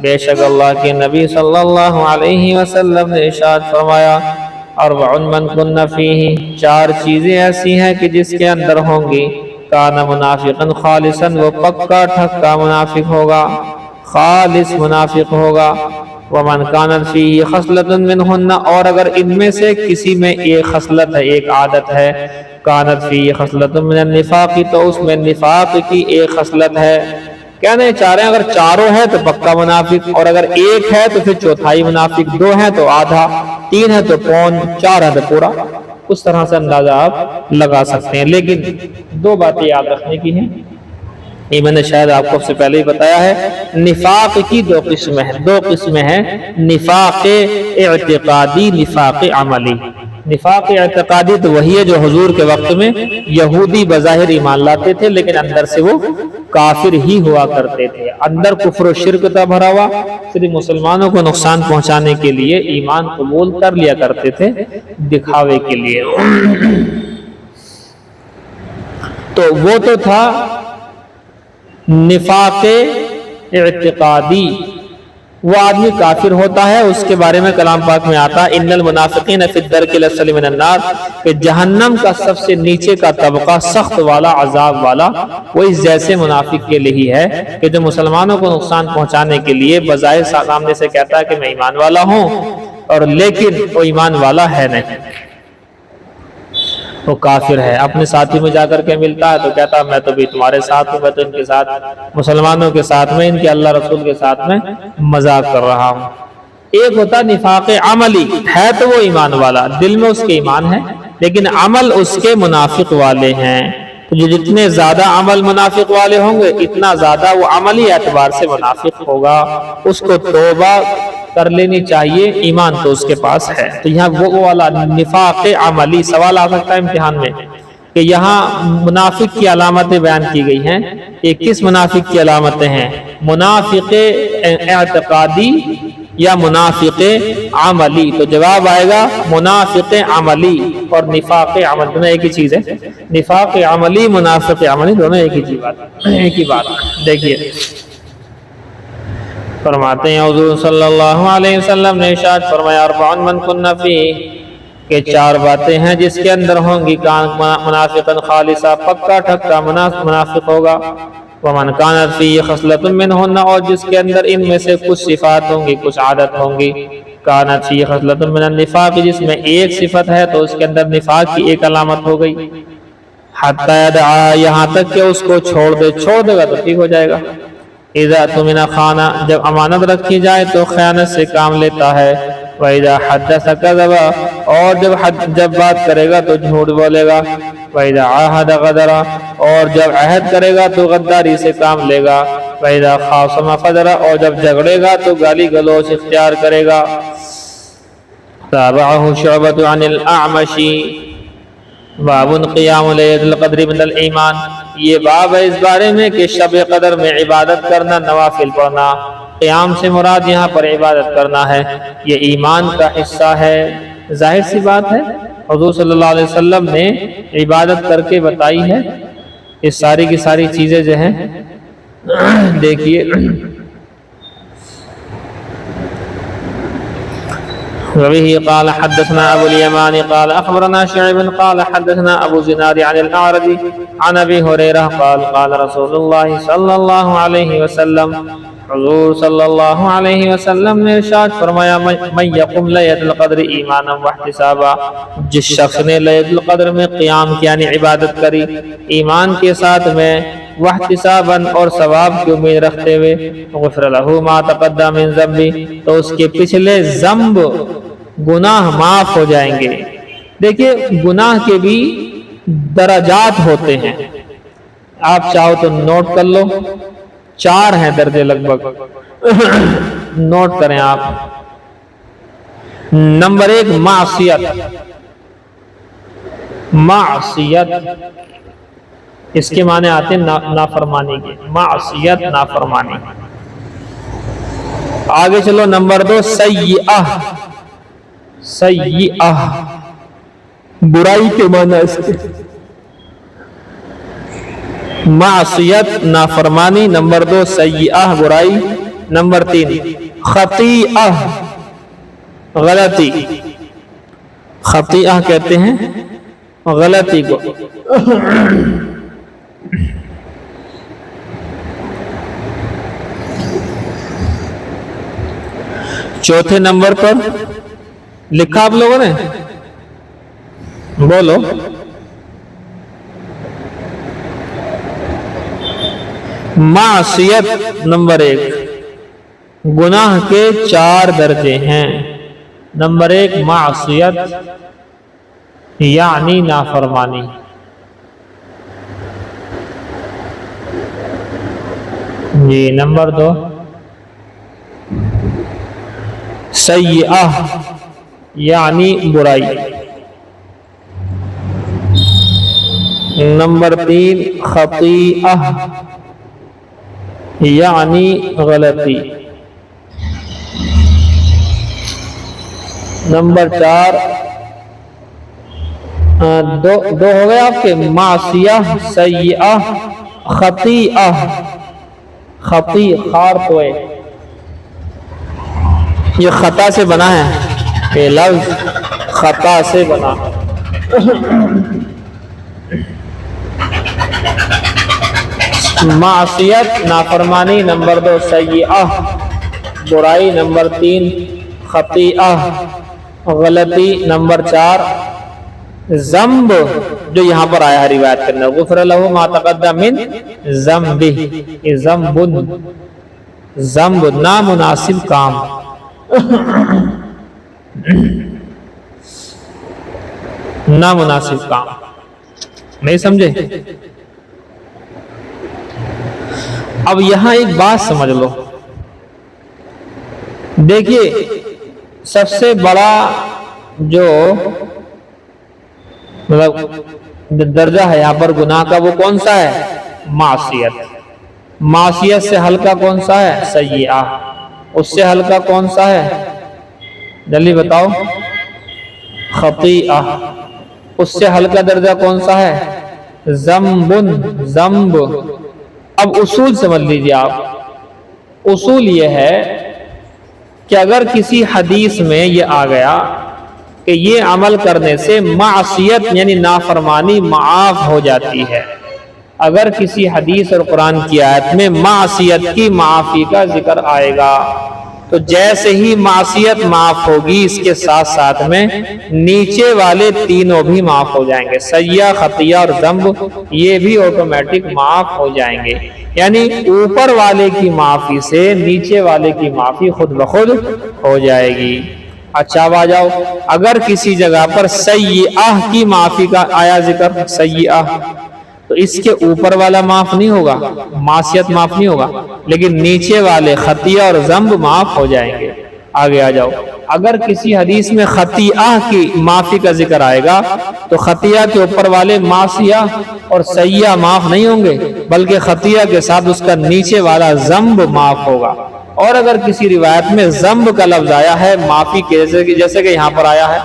Speaker 1: بے شک اللہ کے نبی صلی اللہ علیہ وسلم نے ارشاد فرمایا، اربع من کن فیہ، 4 چیزیں ایسی ہیں کہ جس کے اندر ہوں گی، کان منافقا خالصا، وہ پکا ٹھکا منافق ہوگا، خالص منافق ہوگا، ومن کانت فیہ خصلۃ منہن، اور اگر ان میں سے کسی میں ایک خصلت ہے، ایک عادت ہے، کانت فیہ خصلۃ من النفاق، تو اس میں نفاق کی ایک خصلت ہے۔ کہنے چاہ رہے ہیں اگر چاروں ہے تو پکا منافق، اور اگر ایک ہے تو پھر چوتھائی منافق، 2 ہے تو آدھا، 3 ہے تو پون، 4 ہے تو پورا۔ اس طرح سے اندازہ آپ لگا سکتے ہیں، لیکن 2 باتیں یاد رکھنے کی ہیں، یہ میں نے شاید آپ کو سے پہلے ہی بتایا ہے۔ نفاق کی 2 قسمیں ہیں، 2 قسمیں ہیں، نفاق اعتقادی، نفاق عملی۔ نفاق اعتقادی تو وہی ہے جو حضور کے وقت میں یہودی بظاہر ایمان لاتے تھے لیکن اندر سے وہ کافر ہی ہوا کرتے تھے، اندر کفر و شرک تھا بھرا ہوا، صرف مسلمانوں کو نقصان پہنچانے کے لیے ایمان قبول کر لیا کرتے تھے دکھاوے کے لیے۔ تو وہ تو تھا نفاق اعتقادی، وہ آدمی کافر ہوتا ہے، اس کے بارے میں کلام پاک میں آتا ان المنافقین فی الدرک الاسفل من النار، کہ جہنم کا سب سے نیچے کا طبقہ، سخت والا، عذاب والا، وہ اس جیسے منافق کے لیے ہے کہ جو مسلمانوں کو نقصان پہنچانے کے لیے بظاہر سامنے سے کہتا ہے کہ میں ایمان والا ہوں، اور لیکن وہ ایمان والا ہے نہیں، وہ کافر ہے۔ اپنے ساتھی میں جا کر کے ملتا ہے تو کہتا ہے میں تو بھی تمہارے ساتھ ہوں، میں تو ان کے ساتھ، مسلمانوں کے ساتھ میں، ان کے اللہ رسول کے ساتھ میں مذاق کر رہا ہوں۔ ایک ہوتا نفاق عملی، ہے تو وہ ایمان والا، دل میں اس کے ایمان ہے لیکن عمل اس کے منافق والے ہیں، تو جتنے زیادہ عمل منافق والے ہوں گے اتنا زیادہ وہ عملی اعتبار سے منافق ہوگا، اس کو توبہ کر لینی چاہیے، ایمان تو اس کے پاس ہے۔ تو یہاں وہ والا نفاق عملی، سوال آ سکتا ہے امتحان میں کہ یہاں منافق کی علامتیں بیان کی گئی ہیں، یہ کس منافق کی علامتیں ہیں؟ منافق اعتقادی یا منافق عملی؟ تو جواب آئے گا منافق عملی اور نفاق عملی، دونوں ایک ہی چیز ہے۔ نفاق عملی، منافق عملی، دونوں ایک ہی بات۔ دیکھیے فرماتے ہیں حضور صلی اللہ علیہ وسلم نے ارشاد فرمایا، اربع من کن فیہ، کہ 4 باتیں ہیں جس کے اندر ہوں گی، کان منافقا خالصا، پکا ٹھکا منافق ہوگا، ومن کانت فیہ خصلۃ منہن، اور جس کے اندر ان میں سے کچھ صفات ہوں گی، کچھ عادت ہوں گی، کانت فیہ خصلۃ من النفاق، جس میں ایک صفت ہے تو اس کے اندر نفاق کی ایک علامت ہو گئی، حتی یدعا، یہاں تک کہ اس کو چھوڑ دے گا تو ٹھیک ہو جائے گا، اذا اؤتمن خان، جب امانت رکھی جائے تو خیانت سے کام لیتا ہے، واذا حدث کذب، اور جب بات کرے گا تو جھوٹ بولے گا، واذا عاہد غدر، اور جب عہد کرے گا تو غداری سے کام لے گا، واذا خاصم فجر، اور جب جھگڑے گا تو گالی گلوچ اختیار کرے گا۔ تابعہ شعبۃ عن الاعمش، باب قیام لیلۃ القدر من الایمان، یہ باب ہے اس بارے میں کہ شب قدر میں عبادت کرنا، نوافل پڑھنا، قیام سے مراد یہاں پر عبادت کرنا ہے، یہ ایمان کا حصہ ہے۔ ظاہر سی بات ہے حضور صلی اللہ علیہ وسلم نے عبادت کر کے بتائی ہے، اس ساری کی ساری چیزیں جو ہیں دیکھیے۔ وبه قال حدثنا ابو اليمان قال اخبرنا شعيب قال حدثنا ابو زناد عن الاعرج عن ابي هريره قال قال رسول الله صلى الله عليه وسلم، حضور صلی اللہ علیہ وسلم نے ارشاد فرمایا من یقم لیلۃ القدر ایمانا واحتسابا، جس شخص نے لیلۃ القدر میں قیام کی یعنی عبادت کری ایمان کے ساتھ میں، واحتسابا اور ثواب کی امید رکھتے ہوئے، غفر لہ ما تقدم من ذنبہ تو اس کے پچھلے ذنب گناہ معاف ہو جائیں گے۔ دیکھیے گناہ کے بھی درجات ہوتے ہیں، آپ چاہو تو نوٹ کر لو، 4 ہیں درجے لگ بھگ، نوٹ کریں آپ۔ نمبر 1 معصیت، معصیت اس کے معنی آتے ہیں نافرمانی کے، معصیت نافرمانی۔ آگے چلو نمبر 2 سیئہ، سیئہ برائی کے معنی اس کے، معصیت نافرمانی، نمبر 2 سیئہ برائی، نمبر 3 خطیئہ غلطی، خطیئہ کہتے ہیں غلطی کو۔ چوتھے نمبر پر لکھا آپ لوگوں نے، بولو، معصیت نمبر 1، گناہ کے 4 درجے ہیں۔ نمبر 1 معصیت یعنی نافرمانی، جی۔ نمبر 2 سیئہ یعنی برائی، نمبر 3 خطیئہ یعنی غلطی، نمبر 4 دو ہو گئے آپ کے، معصیہ سیئہ خطیئہ، خطی خار توئے، یہ خطا سے بنا ہے، یہ لفظ خطا سے بنا۔ معصیت نافرمانی، نمبر 2 سیئہ برائی، نمبر 3 خطیئہ غلطی، نمبر 4 ذنب جو یہاں پر آیا روایت کرنا، غفر لہ ما تقدم من ذنبہ، یہ ذنب، ذنب نامناسب کام، نامناسب کام، نہیں سمجھے؟ اب یہاں ایک بات سمجھ لو، دیکھیے سب سے بڑا جو مطلب درجہ ہے یہاں پر گناہ کا وہ کون سا ہے؟ معصیت۔ معصیت سے ہلکا کون سا ہے؟ سیئہ۔ اس سے ہلکا کون سا ہے؟ جلدی بتاؤ۔ خطیئہ۔ اس سے ہلکا درجہ کون سا ہے؟ ذنب، ذنب۔ اب اصول سمجھ لیجیے آپ، اصول یہ ہے کہ اگر کسی حدیث میں یہ آ گیا کہ یہ عمل کرنے سے معصیت یعنی نافرمانی معاف ہو جاتی ہے، اگر کسی حدیث اور قرآن کی آیت میں معصیت کی معافی کا ذکر آئے گا تو جیسے ہی معصیت معاف ہوگی اس کے ساتھ ساتھ میں نیچے والے تینوں بھی معاف ہو جائیں گے، سیئہ، خطیہ اور ذنب، یہ بھی آٹومیٹک معاف ہو جائیں گے۔ یعنی اوپر والے کی معافی سے نیچے والے کی معافی خود بخود ہو جائے گی۔ اچھا اب آ جاؤ، اگر کسی جگہ پر سیئہ کی معافی کا آیا ذکر، سیئہ، تو اس کے اوپر والا معاف نہیں ہوگا، معصیت معاف نہیں ہوگا، لیکن نیچے والے خطیہ اور ذنب معاف ہو جائیں گے۔ آگے آ جاؤ، اگر کسی حدیث میں خطیہ کی معافی کا ذکر آئے گا تو خطیہ کے اوپر والے معصیہ اور سیئہ معاف نہیں ہوں گے، بلکہ خطیہ کے ساتھ اس کا نیچے والا ذنب معاف ہوگا۔ اور اگر کسی روایت میں ذنب کا لفظ آیا ہے معافی کے، جیسے کہ یہاں پر آیا ہے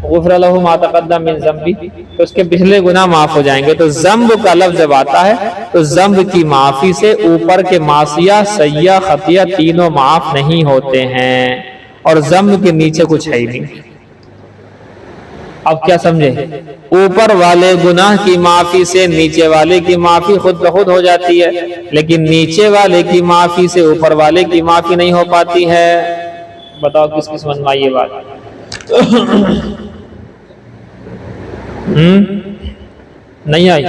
Speaker 1: غفر لہ ما تقدم من ذنبہ، تو اس کے پچھلے گناہ معاف ہو جائیں گے، تو ذنب کا لفظ جب آتا ہے تو ذنب کی معافی سے اوپر کے معصیہ، سیئہ، خطیہ تینوں معاف نہیں ہوتے ہیں، اور ذنب کے نیچے کچھ ہے ہی نہیں۔ اب کیا سمجھے؟ اوپر والے گناہ کی معافی سے نیچے والے کی معافی خود بخود ہو جاتی ہے، لیکن نیچے والے کی معافی سے اوپر والے کی معافی نہیں ہو پاتی ہے۔ بتاؤ کس کی سمجھ میں آئی یہ بات؟ نہیں آئی؟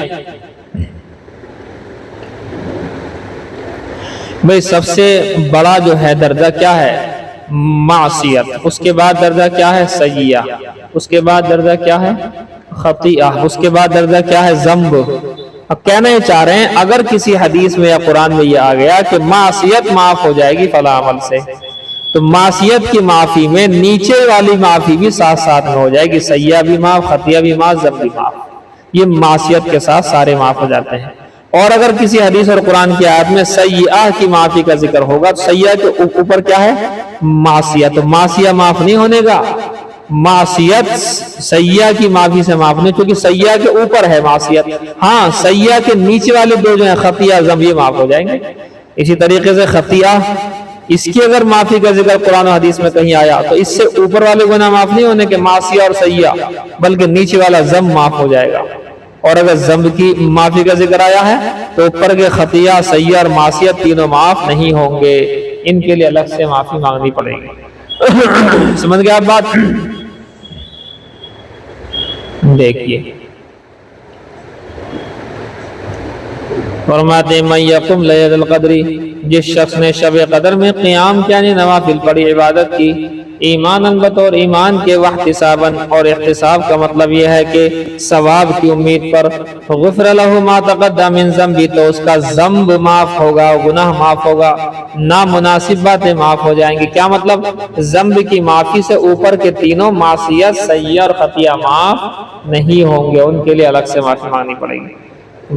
Speaker 1: بھئی سب سے بڑا جو ہے درجہ کیا ہے؟ معصیت۔ اس کے بعد درجہ کیا ہے؟ سیئہ۔ اس کے بعد درجہ کیا ہے؟ خطیئہ۔ اس کے بعد درجہ کیا ہے؟ ذنب۔ اب کہنا یہ چاہ رہے ہیں اگر کسی حدیث میں یا قرآن میں یہ آ گیا کہ معصیت معاف ہو جائے گی فلاں عمل سے، تو معصیت کی معافی میں نیچے والی معافی بھی ساتھ ساتھ میں ہو جائے گی، سیئہ بھی معاف، خطیئہ بھی معاف، ذنب بھی معاف۔ یہ معصیت کے ساتھ سارے معاف ہو جاتے ہیں۔ اور اگر کسی حدیث اور قرآن کی آیت میں سیئہ کی معافی کا ذکر ہوگا تو سیئہ کے اوپر کیا ہے؟ معصیت۔ تو معصیہ معاف نہیں ہونے گا، معصیت سیئہ کی معافی سے معاف نہیں، کیونکہ سیئہ کے اوپر ہے معصیت۔ ہاں سیئہ کے نیچے والے دو جو ہیں خطیئہ ذنب یہ معاف ہو جائیں گے۔ اسی طریقے سے خطیئہ، اس کی اگر معافی کا ذکر قرآن و حدیث میں کہیں آیا تو اس سے اوپر والے گناہ معاف نہیں ہونے کے معصیہ اور سیئہ، بلکہ نیچے والا ذنب معاف ہو جائے گا۔ اور اگر ذنب کی معافی کا ذکر آیا ہے تو اوپر کے خطیہ، سیئہ اور معصیت تینوں معاف نہیں ہوں گے، ان کے لیے الگ سے معافی مانگنی پڑے گی۔ سمجھ گئے آپ بات؟ دیکھیے فرماتے ہیں من یقم لیلۃ القدر، جس شخص نے شب قدر میں قیام یعنی نوافل پڑھی، عبادت کی، ایماناً بطور ایمان کے، واحتساباً اور احتساب کا مطلب یہ ہے کہ ثواب کی امید پر، غفر لہ ما تقدم من ذنبہ، تو اس کا ذنب معاف ہوگا، گناہ معاف ہوگا، نامناسب باتیں معاف ہو جائیں گی۔ کیا مطلب؟ ذنب کی معافی سے اوپر کے تینوں معصیت، سیئہ اور خطیہ معاف نہیں ہوں گے، ان کے لیے الگ سے معافی مانگنی پڑے گی۔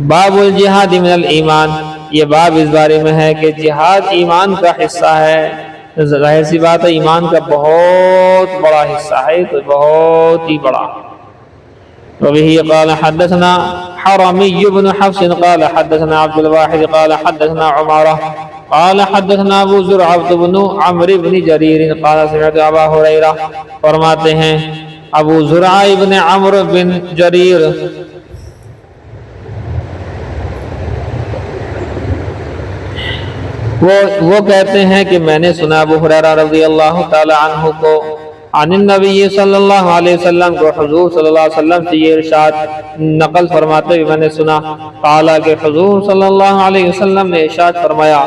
Speaker 1: باب الجہاد من الایمان، یہ باب اس بارے میں ہے کہ جہاد ایمان کا حصہ ہے۔ ظاہر سی بات ہے ایمان کا بہت بڑا حصہ ہے، تو بہت ہی بڑا۔ وبه قال حدثنا حرمي بن حفص قال حدثنا عبد الواحد قال حدثنا عمارة قال حدثنا ابو زرعة بن عمرو بن جرير قال سمعت ابا هريرة، فرماتے ہیں ابو زرعہ بن عمرو بن جریر وہ کہتے ہیں کہ میں نے سنا ابو ہریرہ رضی اللہ تعالی عنہ کو عن النبی صلی اللہ علیہ وسلم کو، حضور صلی اللہ علیہ وسلم سے یہ ارشاد نقل فرماتے ہوئے میں نے سنا، قال کہ حضور صلی اللہ علیہ وسلم نے ارشاد فرمایا،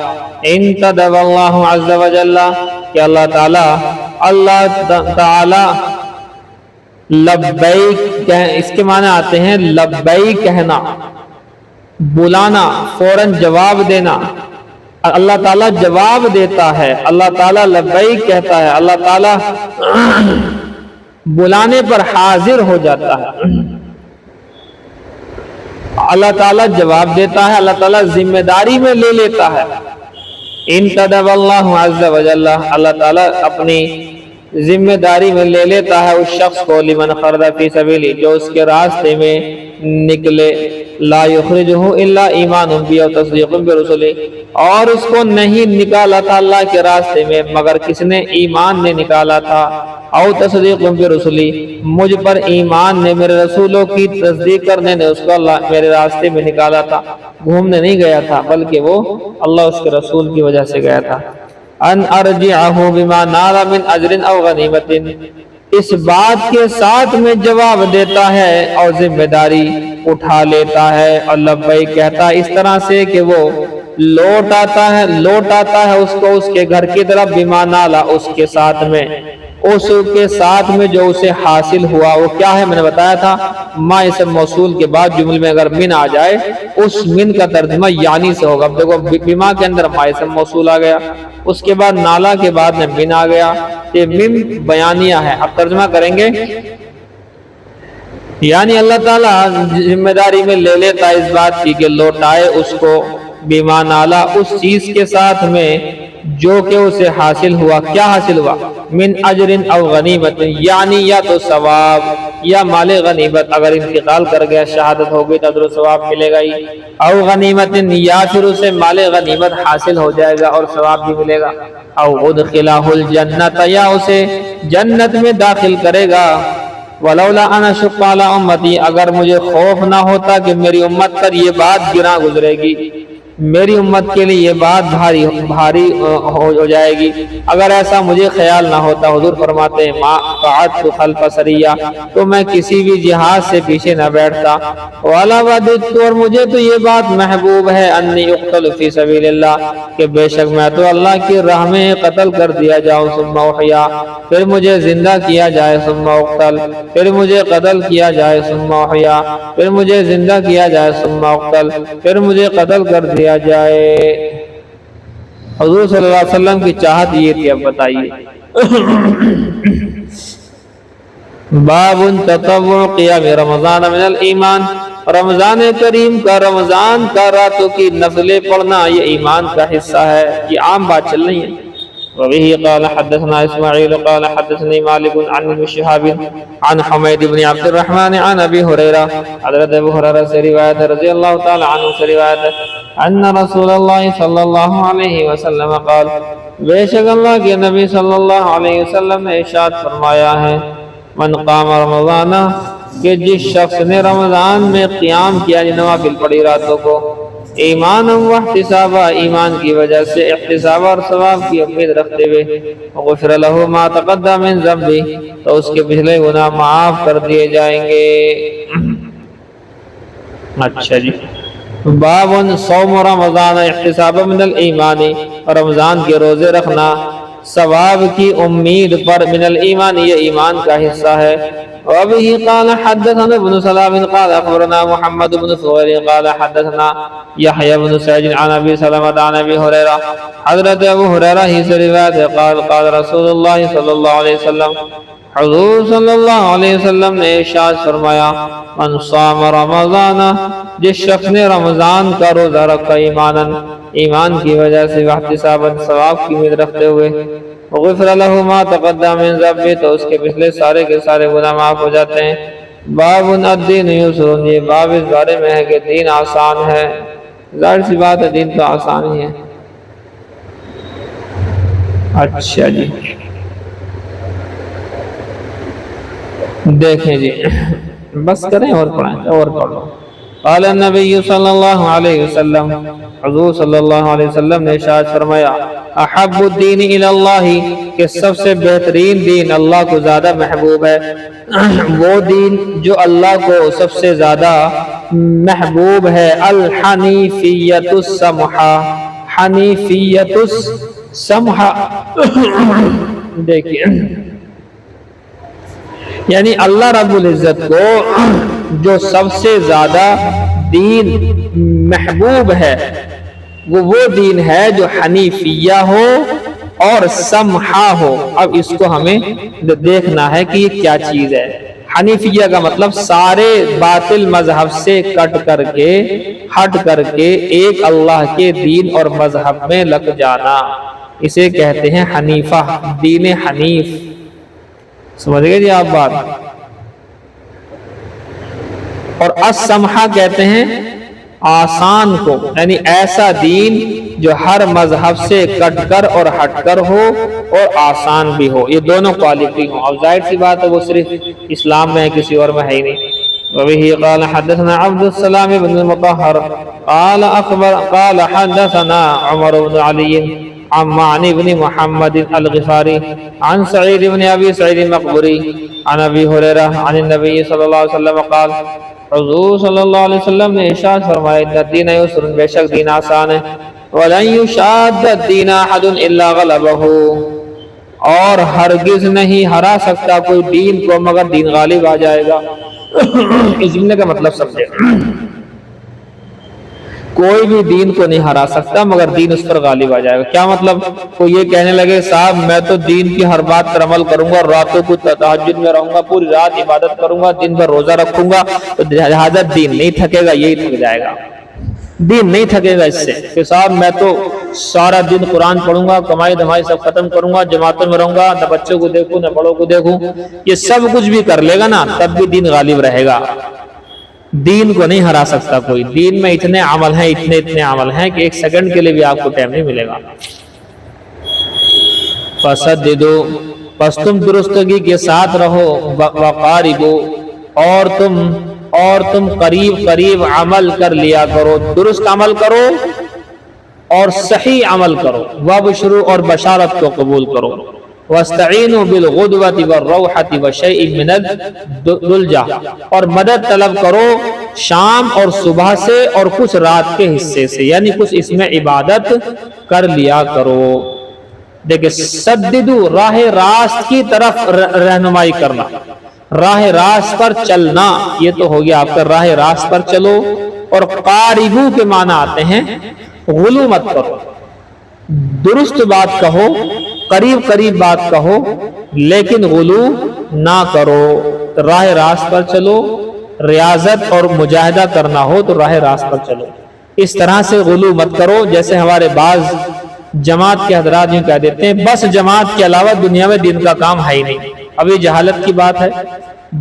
Speaker 1: انتدب اللہ عز وجل، کہ اللہ تعالی لبیک، اس کے معنی آتے ہیں لبیک کہنا، بلانا، فوراً جواب دینا۔ اللہ تعالیٰ جواب دیتا ہے، اللہ تعالیٰ لبیک کہتا ہے، اللہ تعالیٰ بلانے پر حاضر ہو جاتا ہے، اللہ تعالیٰ جواب دیتا ہے، اللہ تعالیٰ ذمہ داری میں لے لیتا ہے۔ انتدب اللہ عز وجل، اللہ تعالیٰ اپنی ذمہ داری میں لے لیتا ہے اس شخص کو، لمن خرج فی سبیلی، جو اس کے راستے میں نکلے، لا یخرجہ الا ایمان بی و تصدیق برسلی، اور اس کو نہیں نکالا تھا اللہ کے راستے میں مگر کس نے؟ ایمان نے نکالا تھا، او تصدیق برسلی، مجھ پر ایمان نے، میرے رسولوں کی تصدیق کرنے نے اس کو اللہ میرے راستے میں نکالا تھا، گھومنے نہیں گیا تھا بلکہ وہ اللہ اس کے رسول کی وجہ سے گیا تھا۔ ان ارجعہ بما نال من اجر او غنیمت، اس بات کے ساتھ میں جواب دیتا ہے اور ذمہ داری اٹھا لیتا ہے، اور لبیک کہتا ہے اس طرح سے کہ وہ لوٹ آتا ہے اس کو اس کے گھر کی طرف، بما نالا، اس کے ساتھ میں جو اسے حاصل ہوا، وہ کیا ہے؟ میں نے بتایا تھا ما اسم موصول کے بعد جملے میں اگر من آ جائے اس من کا ترجمہ یعنی سے ہوگا۔ اب دیکھو بما کے اندر ما اسم موصول آ گیا، اس کے بعد نالا کے بعد میں من آ گیا، یہ من بیانیہ ہے۔ اب ترجمہ کریں گے یعنی اللہ تعالیٰ ذمہ داری میں لے لیتا ہے اس بات کی کہ لوٹائے اس کو، بما نالا، اس چیز کے ساتھ میں جو کہ اسے حاصل ہوا۔ کیا حاصل ہوا؟ من اجر او غنیمت، یعنی یا تو ثواب یا مال غنیمت، اگر انتقال کر گیا، شہادت ہو گئی تو اجر و ثواب ملے گا ہی، او غنیمت، یا پھر اسے مال غنیمت حاصل ہو جائے گا اور ثواب بھی ملے گا، او ادخلہ الجنت، یا اسے جنت میں داخل کرے گا، ولولا ان اشق علی امتی، اگر مجھے خوف نہ ہوتا کہ میری امت پر یہ بات گراں گزرے گی، میری امت کے لیے یہ بات بھاری ہو جائے گی، اگر ایسا مجھے خیال نہ ہوتا، حضور فرماتے ہیں ما قعدت خلف سریہ، تو میں کسی بھی جہاد سے پیچھے نہ بیٹھتا، والا وددت، اور مجھے تو یہ بات محبوب ہے، انی اقتل فی سبیل اللہ، کہ بے شک میں تو اللہ کی راہ میں قتل کر دیا جاؤں، ثم احیا، پھر مجھے زندہ کیا جائے، ثم اقتل، پھر مجھے قتل کیا جائے، ثم احیا، پھر مجھے زندہ کیا جائے، ثم اقتل، پھر مجھے قتل کر دیا جائے۔ حضور صلی اللہ علیہ وسلم کی چاہت یہ تھی۔ اب بتائیے باب تطوع قیام رمضان من الایمان، رمضان کریم کا، رمضان کا راتوں کی نفلیں پڑھنا یہ ایمان کا حصہ ہے، یہ عام بات چل رہی ہے۔ وبه قال حدثنا اسماعیل قال حدثني مالك عن ابن شهاب عن حمید بن عبد الرحمن عن ابی ہریرہ، حضرت ابو ہریرہ سے روایت ہے رضی اللہ تعالی عنہ سے روایت ہے، ان رسول اللہ صلی اللہ علیہ وسلم قال، بے شک اللہ کے نبی صلی اللہ علیہ وسلم نے ارشاد فرمایا ہے، من قام رمضان، کہ جس شخص نے رمضان میں قیام کیا، نوافل پڑھی راتوں کو، ایمان و احتسابا، ایمان کی وجہ سے، احتساب اور ثواب کی امید رکھتے ہوئے، غفر له ما تقدم من ذنبہ، تو اس کے پچھلے گناہ معاف کر دیے جائیں گے۔ اچھا جی، باب صوم رمضان احتسابا من الایمان، رمضان کے روزے رکھنا ثواب کی امید پر، من الایمان، یہ ایمان کا حصہ ہے۔ وبه قال حدثنا ابن سلام قال اخبرنا محمد بن فضيل قال حدثنا يحيى بن سعيد عن ابي سلمة عن ابي هريرة، حضرت ابو ہریرہ ہی سے روایت ہے، قال قال رسول اللہ صلی اللہ علیہ وسلم، حضور صلی اللہ علیہ وسلم نے ارشاد فرمایا، من صام رمضان، جس شخص نے رمضان کا روزہ رکھا، ایمانا، ایمان کی وجہ سے، واحتسابا، ثواب کی امید رکھتے ہوئے، غفر له ما تقدم من ذنبہ، تو اس کے پچھلے سارے کے سارے گناہ معاف ہو جاتے ہیں۔ باب الدین یسر، یہ باب اس بارے میں ہے کہ دین آسان ہے، ظاہر سی بات ہے دین تو آسان ہی ہے۔ اچھا جی، دیکھیں جی، بس کریں اور پڑھیں اور پڑھ لو۔ قال النبی صلی اللہ علیہ وسلم، حضور صلی اللہ علیہ وسلم نے ارشاد فرمایا، احب الدین الی اللہ، کہ سب سے بہترین دین اللہ کو زیادہ محبوب ہے، وہ دین جو اللہ کو سب سے زیادہ محبوب ہے، الحنیفیت السمحہ، حنیفیت السمحہ، دیکھیں یعنی اللہ رب العزت کو جو سب سے زیادہ دین محبوب ہے، وہ دین ہے جو حنیفیہ ہو اور سمحہ ہو۔ اب اس کو ہمیں دیکھنا ہے کہ یہ کیا چیز ہے۔ حنیفیہ کا مطلب سارے باطل مذہب سے ہٹ کر کے ایک اللہ کے دین اور مذہب میں لگ جانا، اسے کہتے ہیں حنیفہ، دین حنیف۔ سمجھ گئے جی آپ بات؟ اور السمحہ کہتے ہیں آسان کو، یعنی ایسا دین جو ہر مذہب سے کٹ کر اور ہٹ کر ہو اور آسان بھی ہو، یہ دونوں کوالٹی ہوں۔ اب ظاہر سی بات ہے وہ صرف اسلام میں ہے، کسی اور میں ہے ہی نہیں۔ وبه قال حدثنا عبد السلام بن المطهر قال حدثنا عمر بن علي عن معن بن محمد الغفاري عن سعيد بن ابي سعيد المقبري عن ابي هريره عن النبي صلى الله عليه وسلم قال، حضور صلی اللہ علیہ وسلم نے ارشاد فرمایا، ان الدین یسر، بے شک دین آسان ہے، ولن یشاد الدین احد الا غلبہ، اور ہرگز نہیں ہرا سکتا کوئی دین کو مگر دین غالب آ جائے گا۔ اس جملے کا مطلب سمجھے، کوئی بھی دین کو نہیں ہرا سکتا مگر دین اس پر غالب آ جائے گا۔ کیا مطلب؟ کوئی یہ کہنے لگے صاحب میں تو دین کی ہر بات پر عمل کروں گا، راتوں کو تہجد میں رہوں گا، پوری رات عبادت کروں گا، دن بھر روزہ رکھوں گا، تو لہذا دین نہیں تھکے گا، یہی تھک جائے گا۔ دین نہیں تھکے گا اس سے کہ صاحب میں تو سارا دن قرآن پڑھوں گا، کمائی دھمائی سب ختم کروں گا، جماعتوں میں رہوں گا، نہ بچوں کو دیکھوں نہ بڑوں کو دیکھوں، یہ سب کچھ بھی کر لے گا نا، تب بھی دین غالب رہے گا۔ دین کو نہیں ہرا سکتا کوئی۔ دین میں اتنے عمل ہیں، اتنے عمل ہیں کہ ایک سیکنڈ کے لیے بھی آپ کو ٹائم نہیں ملے گا۔ فسددو، بس تم درستگی کے ساتھ رہو، وقاربو، اور تم قریب قریب عمل کر لیا کرو، درست عمل کرو اور صحیح عمل کرو، وابشروا اور بشارت کو قبول کرو، واستعینوا بالغدوۃ والروحۃ وشیء من الدلجہ، اور مدد طلب کرو شام اور صبح سے اور کچھ رات کے حصے سے، یعنی کچھ اس میں عبادت کر لیا کرو۔ دیکھیں سددو، راہ راست کی طرف رہنمائی کرنا، راہ راست پر چلنا، یہ تو ہو گیا آپ کا راہ راست پر چلو۔ اور قاربو کے معنی آتے ہیں غلو مت کرو، درست بات کہو، قریب قریب بات کہو، لیکن غلو نہ کرو۔ راہ راست پر چلو، ریاضت اور مجاہدہ کرنا ہو تو راہ راست پر چلو، اس طرح سے غلو مت کرو۔ جیسے ہمارے بعض جماعت کے حضرات یوں کہہ دیتے ہیں بس جماعت کے علاوہ دنیا میں دین کا کام ہے ہی نہیں، اب یہ جہالت کی بات ہے۔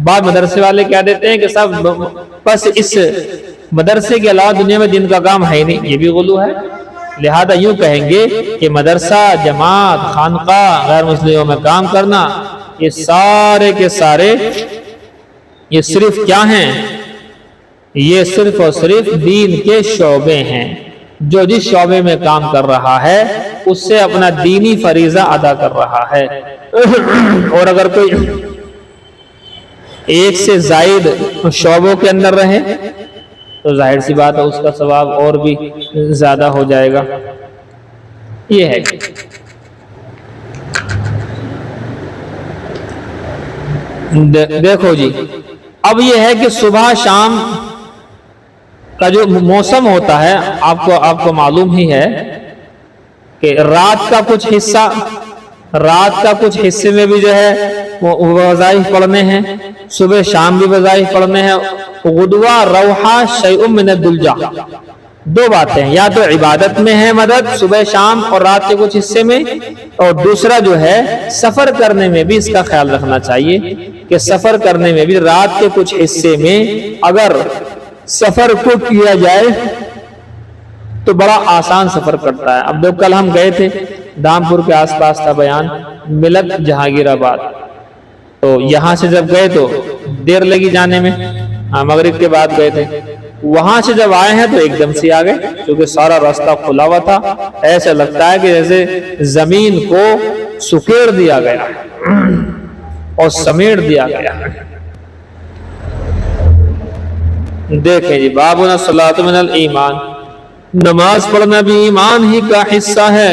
Speaker 1: بعض مدرسے والے کہہ دیتے ہیں کہ صاحب بس اس مدرسے کے علاوہ دنیا میں دین کا کام ہے ہی نہیں، یہ بھی غلو ہے۔ لہذا یوں کہیں گے کہ مدرسہ، جماعت، خانقاہ، غیر مسلموں میں کام کرنا، یہ سارے کے سارے یہ صرف کیا ہیں؟ یہ صرف اور صرف دین کے شعبے ہیں۔ جو جس شعبے میں کام کر رہا ہے اس سے اپنا دینی فریضہ ادا کر رہا ہے، اور اگر کوئی ایک سے زائد شعبوں کے اندر رہے تو ظاہر سی بات ہے اس کا ثواب اور بھی زیادہ ہو جائے گا۔ یہ ہے دیکھو جی، اب یہ ہے کہ صبح شام کا جو موسم ہوتا ہے آپ کو معلوم ہی ہے کہ رات کا کچھ حصے میں بھی جو ہے وہ وظائف پڑھنے ہیں، صبح شام بھی وظائف پڑھنے ہیں۔ غدوہ روحہ شیء من الدلجہ، دو باتیں، یا تو عبادت میں ہے مدد صبح شام اور رات کے کچھ حصے میں، اور دوسرا جو ہے سفر کرنے میں بھی اس کا خیال رکھنا چاہیے کہ سفر کرنے میں بھی رات کے کچھ حصے میں اگر سفر کو کیا جائے تو بڑا آسان سفر کرتا ہے۔ اب دیکھو کل ہم گئے تھے دامپور کے آس پاس تھا بیان، ملک جہانگیر آباد، تو یہاں سے جب گئے تو دیر لگی جانے میں، مغرب کے بعد گئے تھے، وہاں سے جب آئے ہیں تو ایک دم سے آ گئے کیونکہ سارا راستہ کھلا ہوا تھا، ایسا لگتا ہے کہ جیسے زمین کو سکیڑ دیا گیا اور سمیٹ دیا گیا۔ دیکھیں جی، بابنا الصلاۃ من الایمان، نماز پڑھنا بھی ایمان ہی کا حصہ ہے۔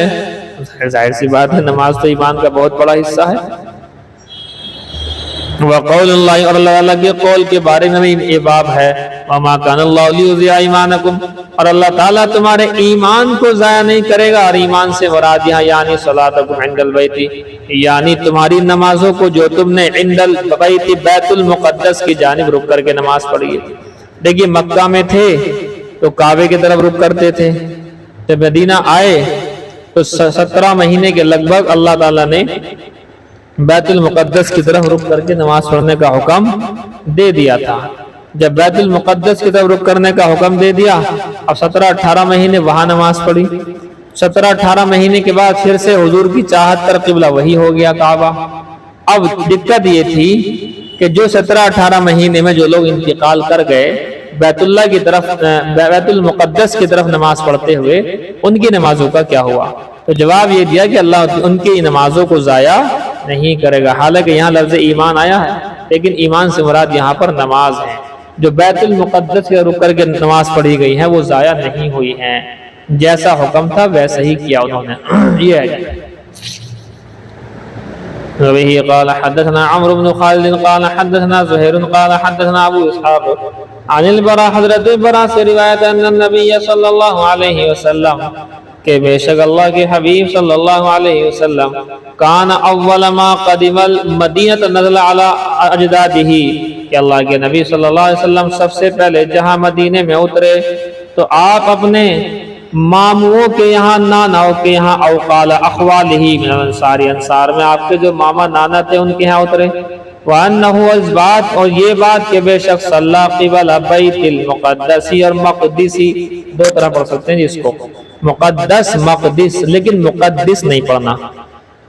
Speaker 1: ظاہر سی بات ہے نماز تو ایمان کا بہت بڑا حصہ ہے۔ وقول اللہ، اور اللہ تعالیٰ کے قول کے بارے میں یہ باب ہے، وما کان اللہ لیضیع ایمانکم، اور اللہ تعالیٰ تمہارے ایمان کو ضائع نہیں کرے گا، اور ایمان سے مراد یہاں یعنی صلاتکم عند البیت، یعنی تمہاری نمازوں کو جو تم نے عند البیت بیت المقدس کی جانب رک کر کے نماز پڑھی ہے۔ دیکھیے مکہ میں تھے تو کعبے کی طرف رک کرتے تھے، جب مدینہ آئے تو 17 مہینے کے لگ بھگ اللہ تعالیٰ نے بیت المقدس کی طرف رک کر کے نماز پڑھنے کا حکم دے دیا تھا۔ جب بیت المقدس کی طرف رک کرنے کا حکم دے دیا، اب 17-18 مہینے وہاں نماز پڑھی، 17-18 مہینے کے بعد پھر سے حضور کی چاہت پر قبلہ وہی ہو گیا کعبہ۔ اب دقت یہ تھی کہ جو 17-18 مہینے میں جو لوگ انتقال کر گئے بیت اللہ کی طرف، بیت المقدس کی طرف نماز پڑھتے ہوئے، ان کی نمازوں کا کیا ہوا؟ تو جواب یہ دیا کہ اللہ ان کی نمازوں کو ضائع نہیں کرے گا۔ حالانکہ یہاں لفظ ایمان آیا ہے لیکن ایمان سے مراد یہاں پر نماز ہے، جو بیت المقدس کے رک کر کے نماز پڑھی گئی ہیں وہ ضائع نہیں ہوئی ہیں، جیسا حکم تھا ویسا ہی کیا انہوں نے۔ یہ ہے وبه قال حدثنا عمرو بن خالد قال حدثنا زهير قال حدثنا ابو اسحاق عن البراء، حضرت براء سے روایت ان النبي صلی اللہ علیہ وسلم کہ بے شک اللہ کے حبیب صلی اللہ علیہ وسلم کان اول ما قدم المدینہ نزل علی اجدادہ، کہ اللہ کے نبی صلی اللہ علیہ وسلم سب سے پہلے جہاں مدینے میں اترے تو آپ اپنے ماموں کے یہاں، ناناؤں کے یہاں، او قال اخوالہ من الانصار، انصار میں آپ کے جو ماما نانا تھے ان کے یہاں اترے۔ وانہ اس بات، اور یہ بات کہ بے شک صلی قبل بیت المقدسی، اور مقدسی دو طرح پڑھ سکتے ہیں جس کو، مقدس مقدس، لیکن مقدس نہیں پڑھنا،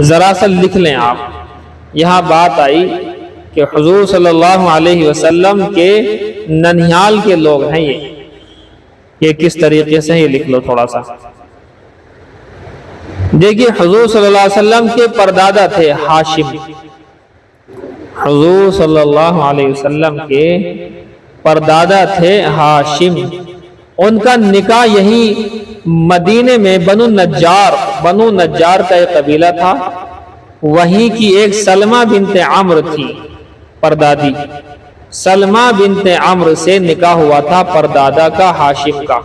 Speaker 1: ذرا سا لکھ لیں آپ، یہاں بات آئی کہ حضور صلی اللہ علیہ وسلم کے ننھیال کے لوگ ہیں یہ کس طریقے سے یہ لکھ لو تھوڑا سا۔ دیکھیے حضور صلی اللہ علیہ وسلم کے پردادا تھے ہاشم، حضور صلی اللہ علیہ وسلم کے پردادا تھے ہاشم، ان کا نکاح یہی مدینے میں بنو نجار کا ایک قبیلہ تھا، وہیں کی ایک سلمہ بنت عمرو تھی پردادی، سلمہ بنت عمرو سے نکاح ہوا تھا پردادا کا ہاشم کا،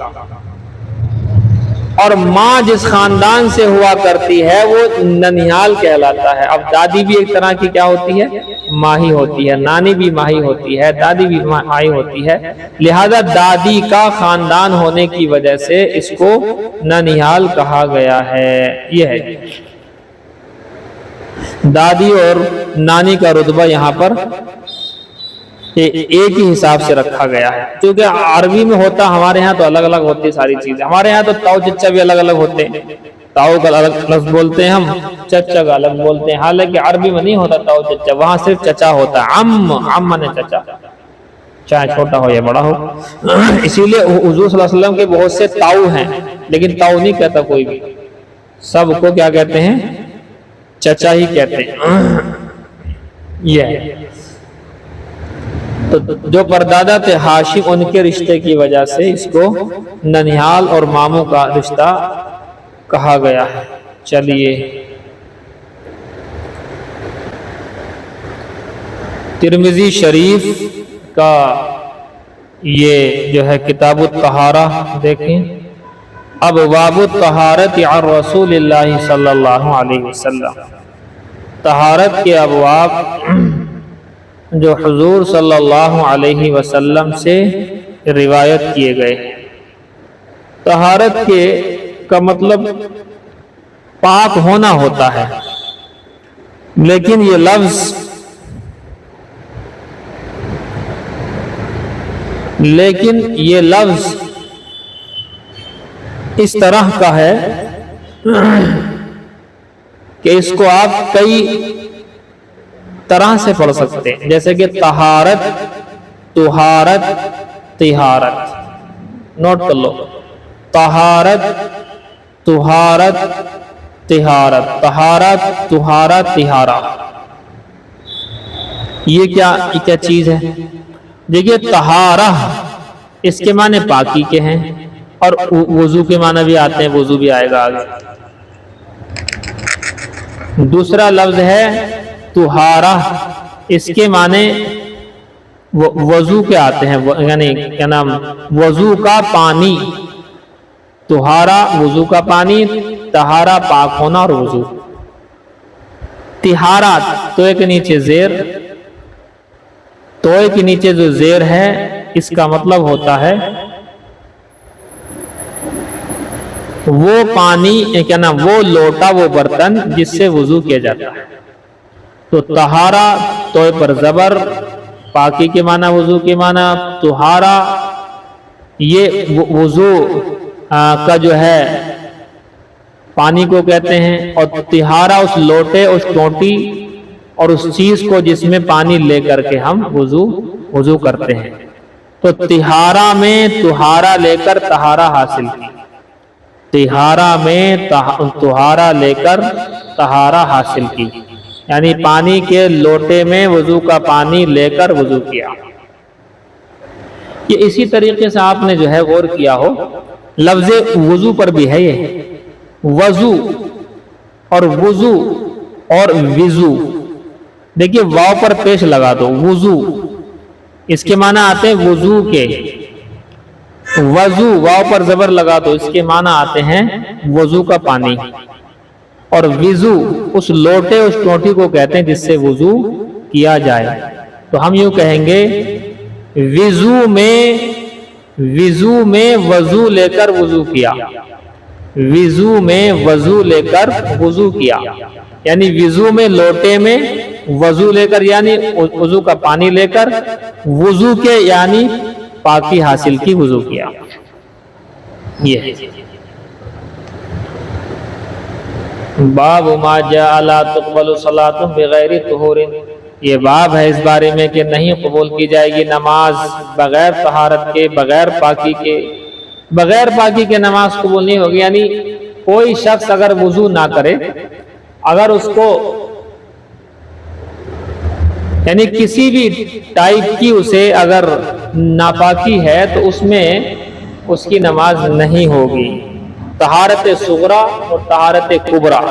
Speaker 1: اور ماں جس خاندان سے ہوا کرتی ہے وہ ننھیال کہلاتا ہے۔ اب دادی بھی ایک طرح کی کیا ہوتی ہے؟ ماہی ہوتی ہے، نانی بھی ماہی ہوتی ہے، دادی بھی ماہی ہوتی ہے، لہذا دادی کا خاندان ہونے کی وجہ سے اس کو ننھیال کہا گیا ہے۔ یہ ہے دادی اور نانی کا رتبہ یہاں پر ایک ہی حساب سے رکھا گیا ہے، کیونکہ عربی میں ہوتا ہمارے ہاں تو الگ الگ ہوتی ساری چیزیں، ہمارے ہاں تو تاؤ چچا بھی الگ الگ ہوتے ہیں، تاؤ کا الگ لفظ بولتے ہیں ہم، چچا کا الگ بولتے ہیں، حالانکہ عربی میں نہیں ہوتا تاؤ چچا، وہاں صرف چچا ہوتا ہے، عم نے چچا، چاہے چھوٹا ہو یا بڑا ہو۔ اسی لیے حضور صلی اللہ علیہ وسلم کے بہت سے تاؤ ہیں، لیکن تاؤ نہیں کہتا کوئی بھی، سب کو کیا کہتے ہیں؟ چچا ہی کہتے ہیں۔ یہ تو جو پردادا تھے ہاشم، ان کے رشتے کی وجہ سے اس کو ننھیال اور ماموں کا رشتہ کہا گیا ہے۔ چلیے ترمذی شریف کا یہ جو ہے کتاب الطہارہ دیکھیں، ابواب الطہارۃ عن رسول اللہ صلی اللہ علیہ وسلم، طہارت کے ابواب جو حضور صلی اللہ علیہ وسلم سے روایت کیے گئے۔ طہارت کا مطلب پاک ہونا ہوتا ہے، لیکن یہ لفظ اس طرح کا ہے کہ اس کو آپ کئی طرح سے پڑھ سکتے ہیں، جیسے کہ طہارت، طہارت، طہارت، نوٹ کر لو، طہارت، طہارت، طہارت، طہارت، طہارت، طہارہ، یہ کیا چیز ہے؟ دیکھیے طہارہ اس کے معنی پاکی کے ہیں، اور وضو کے معنی بھی آتے ہیں، وضو بھی آئے گا آگے۔ دوسرا لفظ ہے طہارہ، اس کے معنی وضو کے آتے ہیں، یعنی کیا نام، وضو کا پانی، طہارہ وضو کا پانی، طہارہ پاک ہونا اور وضو۔ طہارات تو ایک نیچے زیر، تو ایک نیچے جو زیر ہے اس کا مطلب ہوتا ہے وہ پانی، کیا نام، وہ لوٹا، وہ برتن جس سے وضو کیا جاتا ہے۔ تو طہارہ تو پر زبر، پاکی کے معنی، وضو کے معنی، طہارہ یہ وضو کا جو ہے پانی کو کہتے ہیں، اور طہارہ اس لوٹے، اس ٹوٹی اور اس چیز کو جس میں پانی لے کر کے ہم وضو کرتے ہیں۔ تو طہارہ میں طہارہ لے کر طہارہ حاصل کی، طہارہ میں طہارہ لے کر طہارہ حاصل کی، یعنی پانی کے لوٹے میں وضو کا پانی لے کر وضو کیا۔ یہ اسی طریقے سے آپ نے جو ہے غور کیا ہو، لفظ وضو پر بھی ہے، یہ وضو اور وضو اور وضو، دیکھیے واو پر پیش لگا دو، وضو اس کے معنی آتے ہیں وضو کے، وضو واو پر زبر لگا دو، اس کے معنی آتے ہیں وضو کا پانی، اور وضو اس لوٹے، اس ٹوٹی کو کہتے ہیں جس سے وضو کیا جائے۔ تو ہم یوں کہیں گے وضو میں وضو لے کر وضو کیا، وضو میں وضو لے کر وضو کیا، یعنی وضو میں لوٹے میں وضو لے کر، یعنی وضو کا پانی لے کر وضو کے، یعنی پاکی حاصل کی، وضو کیا۔ یہ باب ما جاء لا تقبل صلاۃ بغیر طہور، یہ باب ہے اس بارے میں کہ نہیں قبول کی جائے گی نماز بغیر طہارت کے، بغیر پاکی کے، بغیر پاکی کے نماز قبول نہیں ہوگی۔ یعنی کوئی شخص اگر وضو نہ کرے، اگر اس کو یعنی کسی بھی ٹائپ کی اسے اگر ناپاکی ہے تو اس میں اس کی نماز نہیں ہوگی۔ طہارت صغریٰ اور طہارت کبریٰ،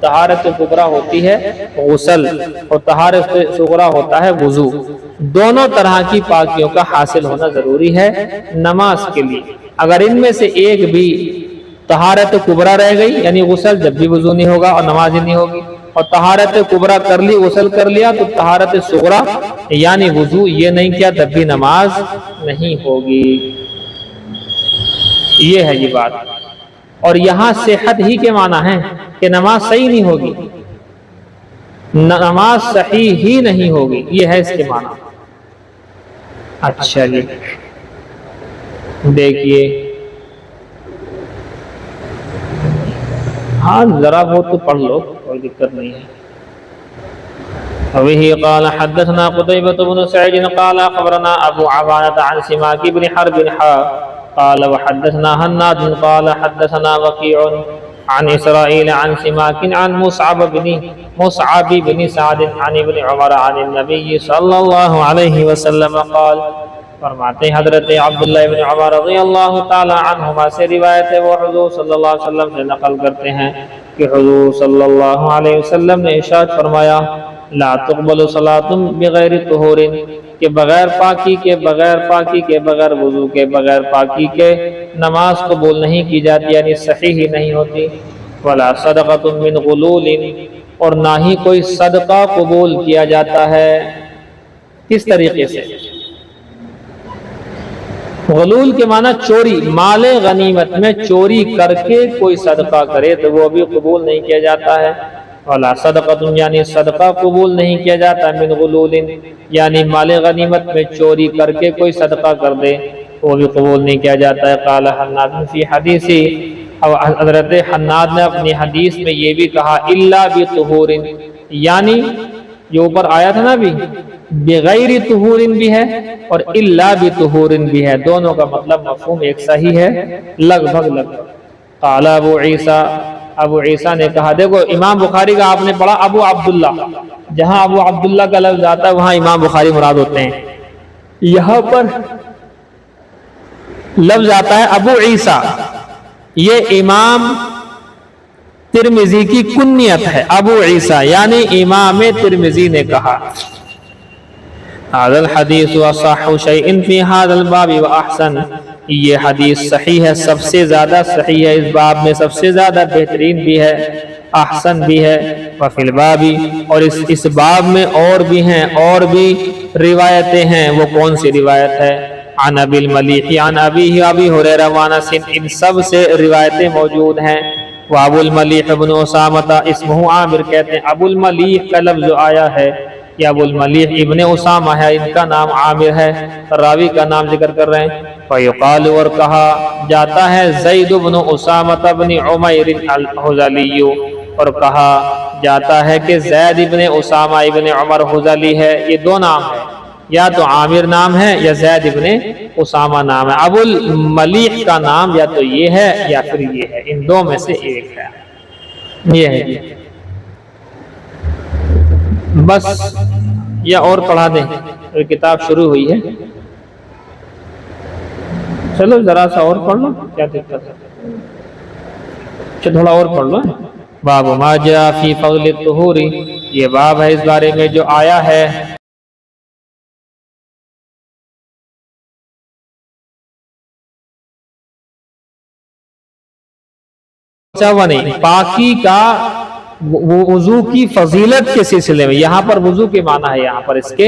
Speaker 1: طہارت کبریٰ ہوتی ہے غسل اور طہارت صغریٰ ہوتا ہے وضو، دونوں طرح کی پاکیوں کا حاصل ہونا ضروری ہے نماز کے لیے۔ اگر ان میں سے ایک بھی طہارت کبریٰ رہ گئی، یعنی غسل جب بھی وضو نہیں ہوگا اور نماز ہی نہیں ہوگی، اور طہارت کبریٰ کر لی، غسل کر لیا، تو طہارت صغریٰ یعنی وضو یہ نہیں کیا تب بھی نماز نہیں ہوگی۔ یہ ہے یہ بات، اور یہاں صحت ہی کے معنی ہے کہ نماز صحیح نہیں ہوگی، نماز صحیح ہی نہیں ہوگی، یہ ہے اس کے معنی۔ اچھا جی دیکھیے، ہاں ذرا وہ تو پڑھ لو، کوئی دقت نہیں ہے۔ وبه قال حدثنا قتيبة بن سعيد قال خبرنا أبو عوانة عن سماك بن حرب قال وحدثنا هناد قال حدثنا وكيع عن إسرائيل عن سماك عن مصعب بن سعد عن ابن عمر عن النبي صلى الله عليه وسلم قال، فرماتے ہیں حضرت عبداللہ ابن عمر رضی اللہ تعالی عنہما سے روایت ہے، وہ حضور صلی اللہ علیہ وسلم سے نقل کرتے ہیں کہ حضور صلی اللہ علیہ وسلم نے ارشاد فرمایا، لا تقبل صلاۃ بغیر طہور، کہ بغیر پاکی کے، بغیر پاکی کے، بغیر وضو کے، بغیر پاکی کے نماز قبول نہیں کی جاتی، یعنی صحیح ہی نہیں ہوتی۔ ولا صدقۃ من غلول، اور نہ ہی کوئی صدقہ قبول کیا جاتا ہے۔ کس طریقے سے؟ غلول کے معنی چوری، مال غنیمت میں چوری کر کے کوئی صدقہ کرے تو وہ بھی قبول نہیں کیا جاتا ہے۔ ولا صدقۃ، یعنی صدقہ قبول نہیں کیا جاتا، من غلول یعنی مال غنیمت میں چوری کر کے کوئی صدقہ کر دے وہ بھی قبول نہیں کیا جاتا ہے۔ قال حناد فی حدیثی، اور حضرت حناد نے اپنی حدیث میں یہ بھی کہا، الا بطہور، یعنی یہ اوپر آیا تھا نا بھی، بغیر طہور بھی ہے اور الا بطہور بھی ہے، دونوں کا مطلب مفہوم ایک صحیح ہے لگ بھگ۔ قال ابو عیسیٰ، ابو عیسیٰ نے کہا، دیکھو امام بخاری کا آپ نے پڑھا ابو عبداللہ، جہاں ابو عبداللہ کا لفظ آتا ہے وہاں امام بخاری مراد ہوتے ہیں، یہاں پر لفظ آتا ہے ابو عیسیٰ، یہ امام ترمذی کی کنیت ہے، ابو عیسیٰ یعنی امام ترمذی نے کہا، هذا الحديث اصح شيء في هذا الباب واحسن، یہ حدیث صحیح ہے، سب سے زیادہ صحیح ہے اس باب میں، سب سے زیادہ بہترین بھی ہے، احسن بھی ہے۔ وفی الباب، اور اس باب میں اور بھی ہیں، اور بھی روایتیں ہیں۔ وہ کون سی روایت ہے؟ عن ابی الملیح عن ابیہ ابی ہریرہ وانس، ان سب سے روایتیں موجود ہیں۔ وابو الملیح ابن اسامہ اسمہ عامر، کہتے ہیں ابو الملیح کا لفظ آیا ہے، یا ابو الملیح ابن اسامہ ہے، ان کا نام عامر ہے، راوی کا نام ذکر کر رہے ہیں۔ فیقال، اور کہا جاتا ہے، زید بن اسامہ بن عمیر الحذلی، اور کہا جاتا ہے کہ زید ابن اسامہ ابن عمر حذلی ہے، یہ دو نام ہے، یا تو عامر نام ہے یا زید ابن اسامہ نام ہے۔ ابو الملیح کا نام یا تو یہ ہے یا پھر یہ ہے، ان دو میں سے ایک ہے، یہ ہے جی۔ بس یا اور پڑھا دیں، کتاب شروع ہوئی ہے، چلو ذرا سا اور پڑھ لو، کیا دقت ہے، تھوڑا اور پڑھ لو۔ باب ما جاء فی فضل الطہور، یہ باب ہے اس بارے میں جو آیا ہے پاکی کا، وضو کی فضیلت کے سلسلے میں، یہاں پر وضو کے معنی ہے یہاں پر اس کے،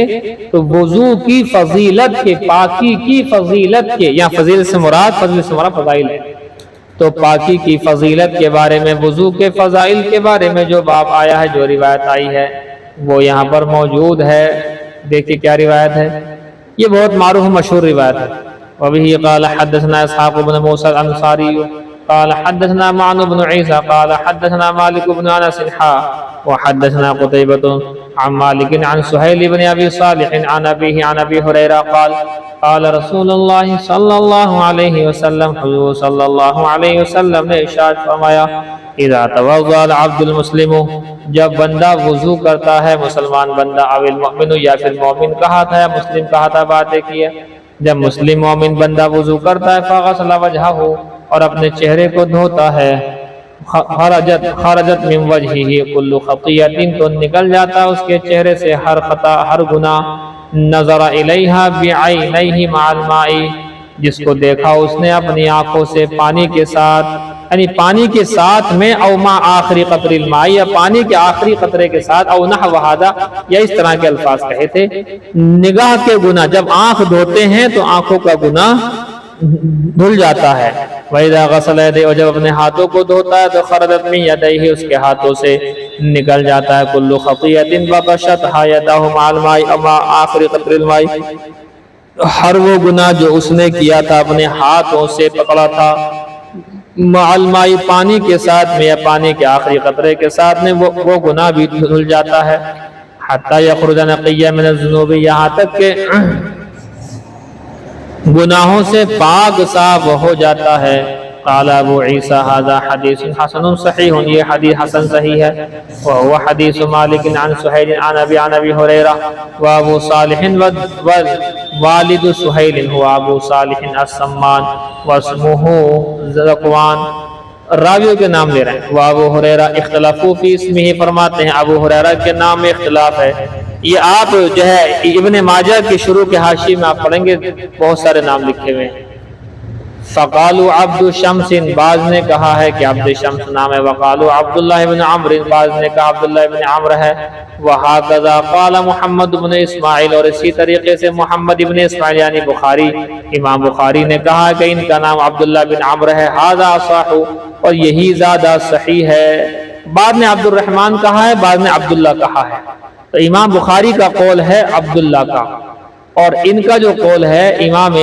Speaker 1: تو وضو کی فضیلت کے، پاکی کی فضیلت کے، یہاں فضیلت سے مراد فضائل ہے، تو پاکی کی فضیلت کے بارے میں، وضو کے فضائل کے بارے میں جو باب آیا ہے، جو روایت آئی ہے وہ یہاں پر موجود ہے۔ دیکھیں کیا روایت ہے، یہ بہت معروف مشہور روایت ہے۔ وبه قال حدثنا اسحاق بن موسى الانصاری، قال حدثنا معن بن عيسى قال حدثنا مالك بن انس وحدثنا قتيبة عن مالك عن سهيل بن ابي صالح عن ابيه عن ابي هريرة قال قال رسول اللہ صلی اللہ علیہ وسلم، حضور صلی اللہ علیہ وسلم نے ارشاد فرمایا، اذا توضأ العبد المسلم، جب بندہ وضو کرتا ہے، مسلمان بندہ، او المؤمن، یا پھر مومن کہا تھا یا مسلم کہا تھا، باتیں کی ہے، جب مسلم مومن بندہ وضو کرتا ہے، فغسل وجہہ، اور اپنے چہرے کو دھوتا ہے، خرجت من وجہہ کل خطیۃ، تو نکل جاتا ہے اس کے چہرے سے ہر خطا، ہر گناہ، نظر الیہا بعینیہ مع الماء، جس کو دیکھا اس نے اپنی آنکھوں سے پانی کے ساتھ، یعنی پانی کے ساتھ میں، او مع آخری قطر الماء، یا پانی کے آخری قطرے کے ساتھ، او نحو ھذا، یا اس طرح کے الفاظ کہے تھے۔ نگاہ کے گناہ، جب آنکھ دھوتے ہیں تو آنکھوں کا گناہ دھل جاتا ہے۔ وَإِذَا غَسَلَ يَدَيْهِ، اور جب اپنے ہاتھوں کو دھوتا ہے تو خرجت من یدیہ، اس کے ہاتھوں سے نکل جاتا ہے کل خطیۃ بطشتھا یدہ مع الماء مع آخر قطر الماء، ہر وہ گناہ جو اس نے کیا تھا اپنے ہاتھوں سے پکڑا تھا، مع الماء، پانی کے ساتھ میں، یا پانی کے آخری قطرے کے ساتھ میں، وہ گناہ بھی دھل جاتا ہے۔ حتی یخرج نقیا من الذنوب، یہاں تک کہ گناہوں سے پاک صاف ہو جاتا ہے۔ قال ابو عیسیٰ ھذا حدیث حسن صحیح، یہ حدیث حسن صحیح ہے۔ وهو حدیث مالک عن سہیل عن ابی ہریرہ، وابو صالح والد سہیل هو ابو صالح السمان واسمہ ذکوان، راویوں کے نام لے رہے ہیں۔ وابو ہریرہ اختلافو فی اسمہ، فرماتے ہیں ابو ہریرہ کے نام میں اختلاف ہے۔ یہ آپ جو ہے ابن ماجہ کے شروع کے حاشی میں آپ پڑھیں گے، بہت سارے نام لکھے ہوئے ہیں۔ فقالوا عبد شمس، بعض نے کہا ہے کہ عبد شمس نام ہے، وقالوا عبداللہ بن عمرو، بعض نے کہا عبداللہ بن عمرو ہے۔ وہکذا قال محمد بن اسماعیل، اور اسی طریقے سے محمد بن اسماعیل یعنی بخاری، امام بخاری نے کہا کہ ان کا نام عبداللہ بن عمرو ہے۔ ھذا صح، اور یہی زیادہ صحیح ہے۔ بعد نے عبد الرحمن کہا ہے، بعد نے عبداللہ کہا ہے، تو امام بخاری کا قول ہے عبداللہ کا، اور ان کا جو قول ہے امام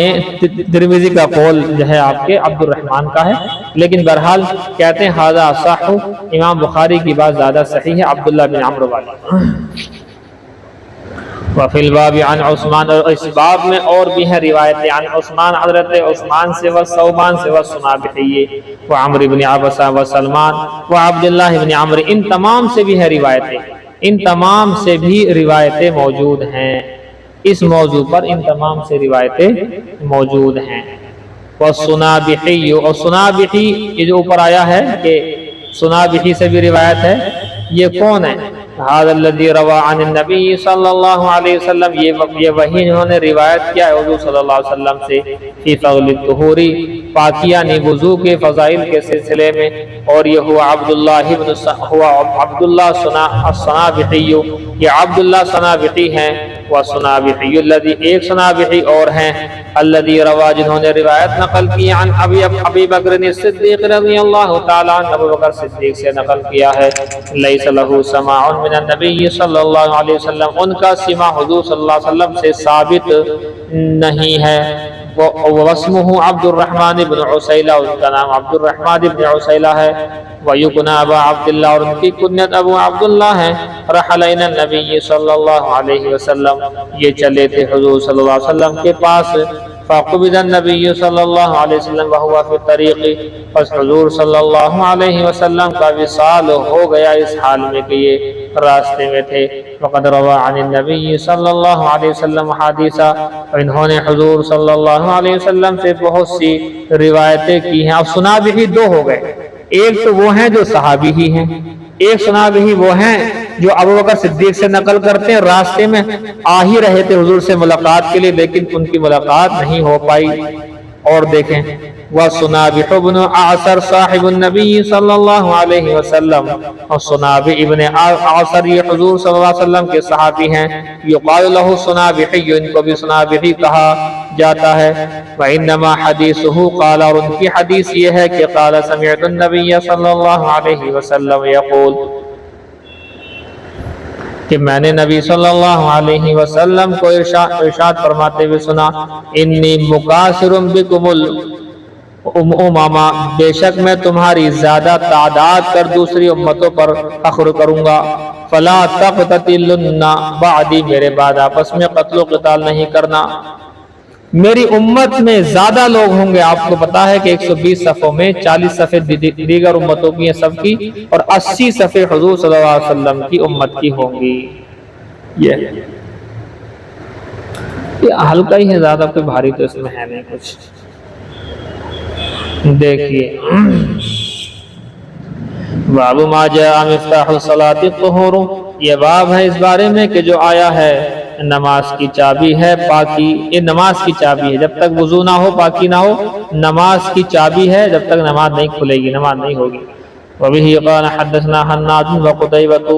Speaker 1: ترمذی کا قول جو ہے آپ کے عبد الرحمن کا ہے، لیکن بہرحال کہتے ہیں ھذا صح، امام بخاری کی بات زیادہ صحیح ہے عبداللہ بن عمرو والی۔ وفی الباب عن عثمان، اور اس باب میں اور بھی ہے روایتیں عن عثمان، حضرت عثمان سے، وثوبان سے، وصنابحی، وعمر بن عبسہ، وسلمان، وعبداللہ بن عمرو، ان تمام سے بھی ہے روایتیں، ان تمام سے بھی روایتیں موجود ہیں، اس موضوع پر ان تمام سے روایتیں موجود ہیں۔ والصنابحی، اور صنابحی یہ جو اوپر آیا ہے کہ صنابحی سے بھی روایت ہے، یہ کون ہے؟ ھذا الذی روى عن النبی صلی اللہ علیہ وسلم، یہ وہی انہوں نے روایت کیا ہے حضور صلی اللہ علیہ وسلم سے، فی فضل الطہور، پاکیہ یعنی وضو کے فضائل کے سلسلے میں، اور یہ ہوا عبداللہ الصنابحی، یہ عبداللہ صنابحی ہیں، وصنابحی الذی، ایک صنابحی اور ہیں، الذی روى، جنہوں نے روایت نقل کی، عن ابی بکر الصدیق رضی اللہ تعالیٰ عنہ، ابو بکر صدیق سے نقل کیا ہے، لیس لہ سماع من النبی صلی اللہ علیہ وسلم، ان کا سماع حضور صلی اللہ علیہ وسلم سے ثابت نہیں ہے۔ واسمہ عبد الرحمن بن عسیلہ، ان کا نام عبد الرحمن بن عسیلہ ہے۔ ویکنى ابا عبداللہ، اور ان کی کنیت ابو عبداللہ ہے۔ رحل الی النبی صلی اللہ علیہ وسلم، یہ چلے تھے حضور صلی اللہ علیہ وسلم کے پاس۔ فقبض النبی صلی اللہ علیہ وسلم وهو فی الطریق، پس حضور صلی اللہ علیہ وسلم کا وصال ہو گیا اس حال میں کہ یہ راستے میں تھے۔ وقد روى عن النبی صلی اللہ علیہ وسلم حدیثا، انہوں نے حضور صلی اللہ علیہ وسلم سے بہت سی روایتیں کی ہیں۔ اب صنابحی دو ہو گئے، ایک تو وہ ہیں جو صحابی ہی ہیں، ایک صنابحی وہ ہیں جو ابو بکر صدیق سے نقل کرتے ہیں، راستے میں آ ہی رہے تھے حضور سے ملاقات کے لیے، لیکن ان کی ملاقات نہیں ہو پائی۔ اور دیکھیں، وصنابح بن اعصر صاحب النبی صلی اللہ علیہ وسلم، اور صنابح ابن اعصر یہ حضور صلی اللہ علیہ وسلم کے صحابی ہیں۔ یقال لہ صنابحی، ان کو بھی صنابحی کہا جاتا ہے۔ وانما حدیثہ قال، اور ان کی حدیث یہ ہے کہ قال سمعت النبی صلی اللہ علیہ وسلم یقول، کہ میں نے نبی صلی اللہ علیہ وسلم کو ارشاد فرماتے ہوئے سنا، انی مکاثر بکم امما بے شک میں تمہاری زیادہ تعداد کر دوسری امتوں پر فخر کروں گا، فلا تقتتلن بعدی میرے بعد آپس میں قتل و قتال نہیں کرنا۔ میری امت میں زیادہ لوگ ہوں گے، آپ کو پتا ہے کہ 120 صفوں میں 40 صفیں دیگر امتوں کی ہیں سب کی، اور 80 صفیں حضور صلی اللہ علیہ وسلم کی امت کی ہوں گی۔ یہ ہلکا ہی ہے، زیادہ کوئی بھاری تو اس میں ہے نہیں کچھ۔ دیکھیے باب ما جاء مفتاح الصلاۃ الطہور، یہ باب ہے اس بارے میں کہ جو آیا ہے نماز کی چابی ہے پاکی، یہ نماز کی چابی ہے، جب تک وضو نہ ہو پاکی نہ ہو، نماز کی چابی ہے، جب تک نماز نہیں کھلے گی نماز نہیں ہوگی۔ وبه قال حدثنا حناد وقتيبة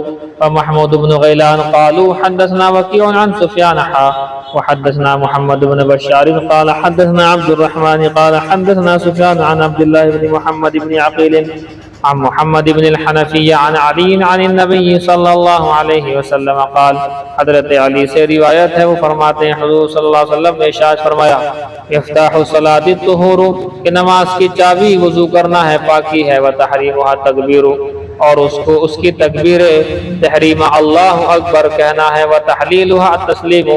Speaker 1: ومحمود بن غيلان قالوا حدثنا وكيع عن سفيان وحدثنا محمد بن بشار قال حدثنا عبد الرحمن قال حدثنا سفيان عن عبد الله بن محمد بن عقيل عن محمد بن الحنفی عن علی عن النبی صلی اللہ علیہ وسلم قال، حضرت علی سے روایت ہے، وہ فرماتے ہیں حضور صلی اللہ علیہ وسلم نے ارشاد فرمایا، افتاح الصلاۃ الطہور، کہ نماز کی چابی وضو کرنا ہے پاکی ہے، وتحریمها تکبیر، اور اس کی تکبیر تحریم اللہ اکبر کہنا ہے، وتحلیلها التسلیم،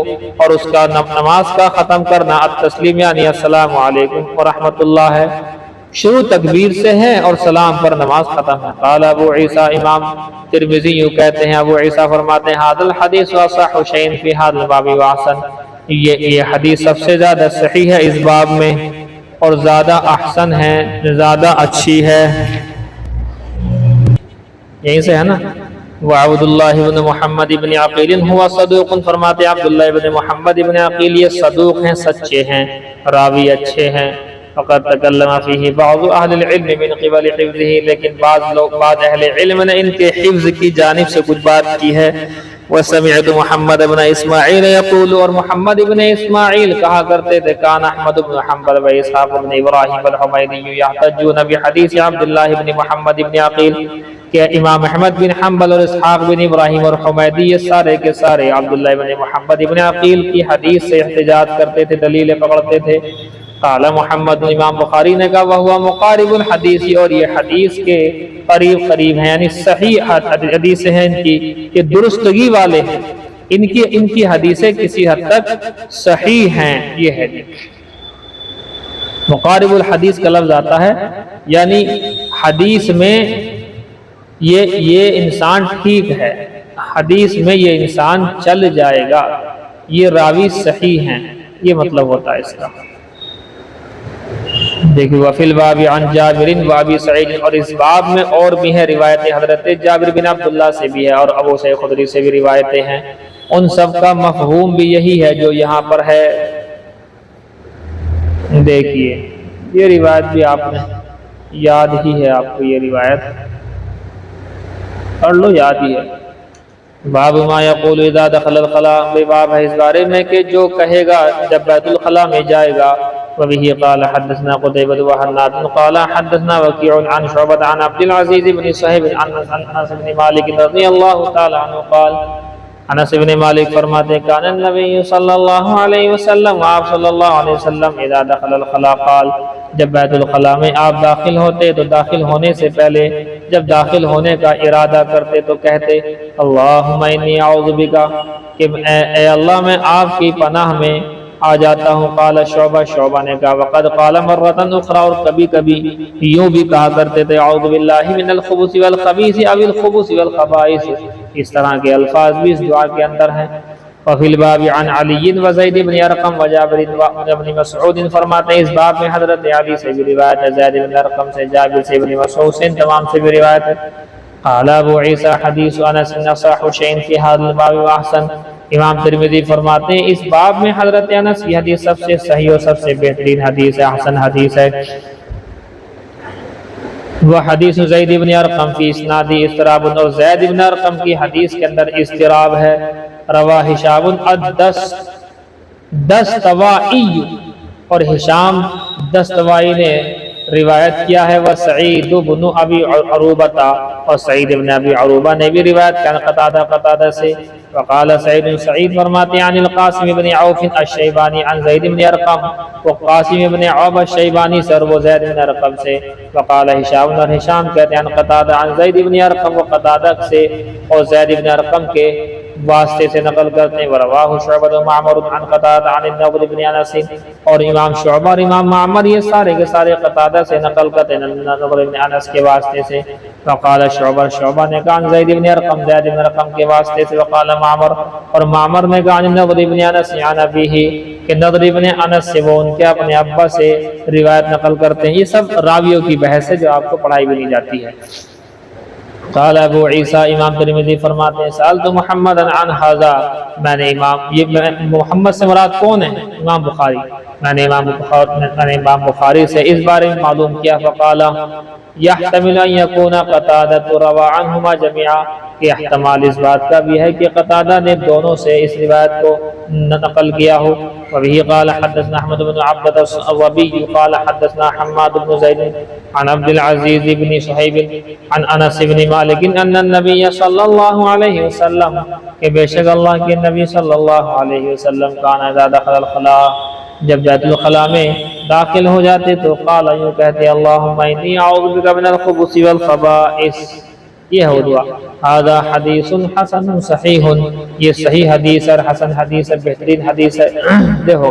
Speaker 1: اور اس کا نماز کا ختم کرنا التسلیم یعنی السلام علیکم ورحمۃ اللہ ہے، شروع تکبیر سے ہے اور سلام پر نماز ختم ہے۔ قال ابو عیسیٰ، امام ترمذی یوں کہتے ہیں، ابو عیسیٰ فرماتے ہیں ھذا الحدیث اصح شیء فی ھذا الباب واحسن، یہ حدیث سب سے زیادہ صحیح ہے اس باب میں اور زیادہ احسن ہے، زیادہ اچھی ہے۔ یہیں سے ہے نا۔ وعبد اللہ بن محمد بن عقیل ہوا صدوق، فرماتے عبداللہ بن محمد بن عقیل یہ صدوق ہیں، سچے ہیں، راوی اچھے ہیں۔ فقد تکلم فیہ بعض اہل العلم من قبل حفظہ، لیکن بعض اہل علم نے ان کے حفظ کی جانب سے کچھ بات کی ہے۔ وسمعت محمد بن اسماعیل یقول، اور محمد بن اسماعیل کہا کرتے تھے، کان احمد بن حنبل و اسحاق بن ابراہیم الحمیدی یحتجون بحدیث عبداللہ بن محمد بن عقیل، کہ امام احمد بن حنبل اور اسحاق بن ابراہیم اور حمیدی یہ سارے کے سارے عبداللہ بن محمد بن عقیل کی حدیث سے احتجاج کرتے تھے، دلیلیں پکڑتے تھے۔ قال محمد، امام بخاری نے کہا، وہو مقارب الحدیث، اور یہ حدیث کے قریب ہیں، یعنی صحیح حدیث ہیں ان کی، کہ درستگی والے ہیں، ان کی حدیثیں کسی حد تک صحیح ہیں۔ یہ ہے مقارب الحدیث کا لفظ آتا ہے، یعنی حدیث میں یہ انسان ٹھیک ہے، حدیث میں یہ انسان چل جائے گا، یہ راوی صحیح ہیں، یہ مطلب ہوتا ہے اس کا۔ دیکھیں وفی الباب عن جابر و ابی سعید، اور اس باب میں اور بھی ہیں روایتیں، حضرت جابر بن عبداللہ سے بھی ہے اور ابو سعید خدری سے بھی روایتیں ہیں، ان سب کا مفہوم بھی یہی ہے جو یہاں پر ہے۔ دیکھیے یہ روایت بھی آپ نے یاد ہی ہے، آپ کو یہ روایت پڑھ لو، یاد ہی ہے۔ باب ما یقول اذا دخل الخلاء، باب ہے اس بارے میں کہ جو کہے گا جب بیت الخلاء میں جائے گا۔ وبه قال حدثنا قتيبة وحناد قال حدثنا وكيع عن شعبة عن عبد العزيز بن صهيب عن انس بن مالك رضي الله تعالى عنه قال، انس بن مالک فرماتے ہیں، کان النبی صلی اللہ علیہ وسلم، آپ صلی اللہ علیہ وسلم اذا دخل الخلاء قال، جب بیت الخلاء میں آپ داخل ہوتے تو داخل ہونے سے پہلے جب داخل ہونے کا ارادہ کرتے تو کہتے، اللہم انی اعوذ بک، کہ اے اللہ میں آپ کی پناہ میں آ جاتا ہوں۔ قال شعبہ نے کہا، وقد قال مرۃ اخرى، اور کبھی کبھی یوں بھی کہا کرتے تھے، اعوذ باللہ من الخبث والخبیث او الخبث والخبائث، اس طرح کے الفاظ بھی اس دعا کے اندر ہیں۔ وفی الباب عن علی و زید بن ارقم و جابر بن مسعود، فرماتے ہیں اس باب میں حضرت علی سے بھی روایت ہے، زید بن ارقم سے، جابر سے، بن مسعود سے، تمام سے بھی روایت ہے۔ قال ابو عیسیٰ حدیث انس اصح شیء فی ھذا الباب واحسن، امام ترمذی فرماتے ہیں اس باب میں حضرت انس کی حدیث سب سے صحیح اور سب سے بہترین حدیث ہے، احسن حدیث ہے۔ وہ حدیث زید بن ارقم کی اسنادی اضطراب، اور زید بن ارقم کی حدیث کے اندر اضطراب ہے۔ روا ہشام الدستوائی، اور ہشام دستوائی نے روایت کیا ہے وہ سعید بن ابی عروبہ، اور سعید بن ابی عروبہ نے بھی روایت کیا قتادہ سے. وقال سعید فرماتے ہیں عن القاسم بن عوف الشیبانی عن زید بن ارقم، وہ قاسم بن عوف الشیبانی سے اور وہ زید بن ارقم سے. وقال ہشام، اور ہشام کہتے ہیں عن قتادہ عن زید بن ارقم، وہ قتادہ سے اور زید بن ارقم کے واسطے سے نقل کرتے ہیں. ورواہ شعبہ و معمر عن قتادہ عن النضر بن انس، اور امام شعبہ اور امام معمر یہ سارے کے سارے قتادہ سے نقل کرتے ہیں النضر بن انس کے واسطے سے. وقال شعبہ نے کہا عن زید بن ارقم، زید بن ارقم کے واسطے سے. وقال معمر، اور معمر نے کہا عن النضر بن انس عن ابیہ، کہ نضر بن انس سے وہ ان کے اپنے ابا سے روایت نقل کرتے ہیں. یہ سب راویوں کی بحث ہے جو آپ کو پڑھائی بھی نہیں جاتی ہے. قال ابو عیسیٰ، امام ترمذی فرماتے ہیں سألت محمد عن ھذا، میں نے محمد سے مراد کون ہے؟ امام بخاری. میں نے امام بخاری سے اس بارے میں معلوم کیا. فقال يحتمل ان يكون قتادة روى عنهما جميعا، کہ احتمال اس بات کا بھی ہے کہ قتادہ نے دونوں سے اس روایت کو نقل کیا ہو. وبه قال حدثنا احمد بن عبد الوبي قال حدثنا حماد بن زيد عن عبد العزيز بن صہیب عن انس بن مالک ان النبي صلی اللہ علیہ وسلم، کہ بے شک اللہ کے نبی صلی اللہ علیہ وسلم کان اذا دخل الخلاء، جب بیت الخلاء میں داخل ہو جاتے تو قال یوں کہتے اللہم انی اعوذ بک من الخبث والخبائث. یہ ہے دعا. هذا حدیث حسن صحیح، یہ صحیح حدیث اور حسن حدیث ہے، بہترین حدیث ہے. دیکھو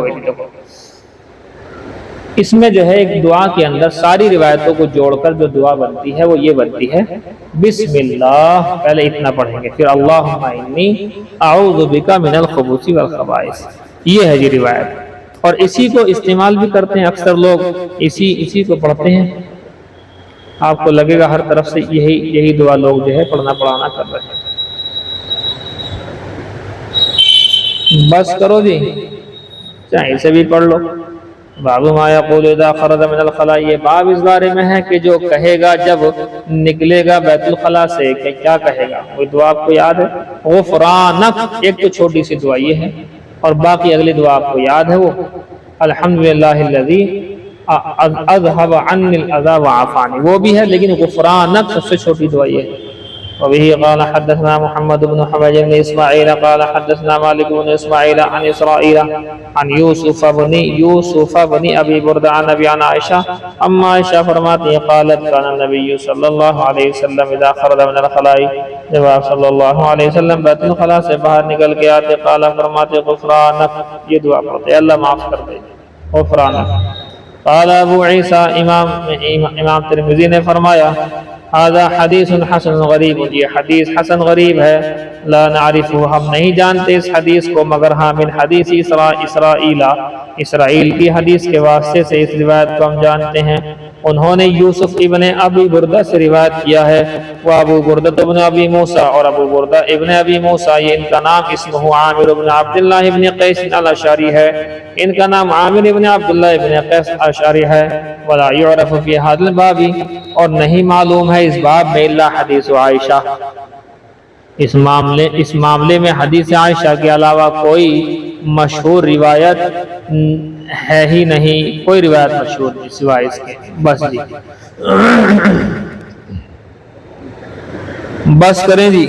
Speaker 1: اس میں جو ہے ایک دعا کے اندر ساری روایتوں کو جوڑ کر جو دعا بنتی ہے وہ یہ بنتی ہے بسم اللہ، پہلے اتنا پڑھیں گے، پھر اللہم انی اعوذ بک من الخبث والخبائث. یہ ہے جی روایت، اور اسی کو استعمال بھی کرتے ہیں اکثر لوگ، اسی کو پڑھتے ہیں. آپ کو لگے گا ہر طرف سے یہی دعا لوگ جو ہے پڑھنا پڑھانا کر رہے ہیں. بس کرو جی، چاہے اسے بھی پڑھ لو. باب ما یقول اذا خرج من الخلاء، یہ باب اس بارے میں ہے کہ جو کہے گا جب نکلے گا بیت الخلاء سے، کہ کیا کہے گا. وہ دعا آپ کو یاد ہے؟ غفرانک، ایک تو چھوٹی سی دعا یہ ہے، اور باقی اگلی دعا آپ کو یاد ہے وہ الحمدللہ الذی اذهب عني الاذى وعافاني، وہ بھی ہے، لیکن غفرانک سب سے چھوٹی دعا یہ ہے. وبه قال حدثنا محمد بن حميد بن اسماعيل قال حدثنا مالك بن اسماعيل عن اسرائيل عن يوسف بن ابي برده عن ابي عن عائشہ، اما عائشہ فرماتی ہیں قالت كان النبي صلی اللہ علیہ وسلم اذا خرج من الخلاء، جب آپ صلی اللہ علیہ وسلم بیت الخلاء سے باہر نکل کے آتے قال فرماتے غفرانک، یہ دعا پڑھتے اللہ معاف کر دے، غفرانک. قال ابو عیسیٰ، امام ترمذی نے فرمایا هذا حدیث حسن غریب، یہ حدیث حسن غریب ہے. لا نعرفہ، ہم نہیں جانتے اس حدیث کو، مگر ہاں من حدیث اسرائیل کی حدیث کے واسطے سے اس روایت کو ہم جانتے ہیں. انہوں نے یوسف ابن ابی بردہ سے روایت کیا ہے. وہ ابو بردہ ابن ابی موسیٰ، اور ابو بردہ ابن ابی موسیٰ یہ ان کا نام اسمہ عامر ابن عبداللہ ابن قیس الاشعری ہے، ان کا نام عامر ابن عبداللہ ابن قیس الاشعری ہے. ولا یعرف فی ھذا الباب، اور نہیں معلوم ہے اس باب میں الا حدیث عائشہ، اس معاملے میں حدیث عائشہ کے علاوہ کوئی مشہور روایت ہے ہی نہیں، کوئی روایت مشہور نہیں سوائے اس کے. بس جی بس کریں جی.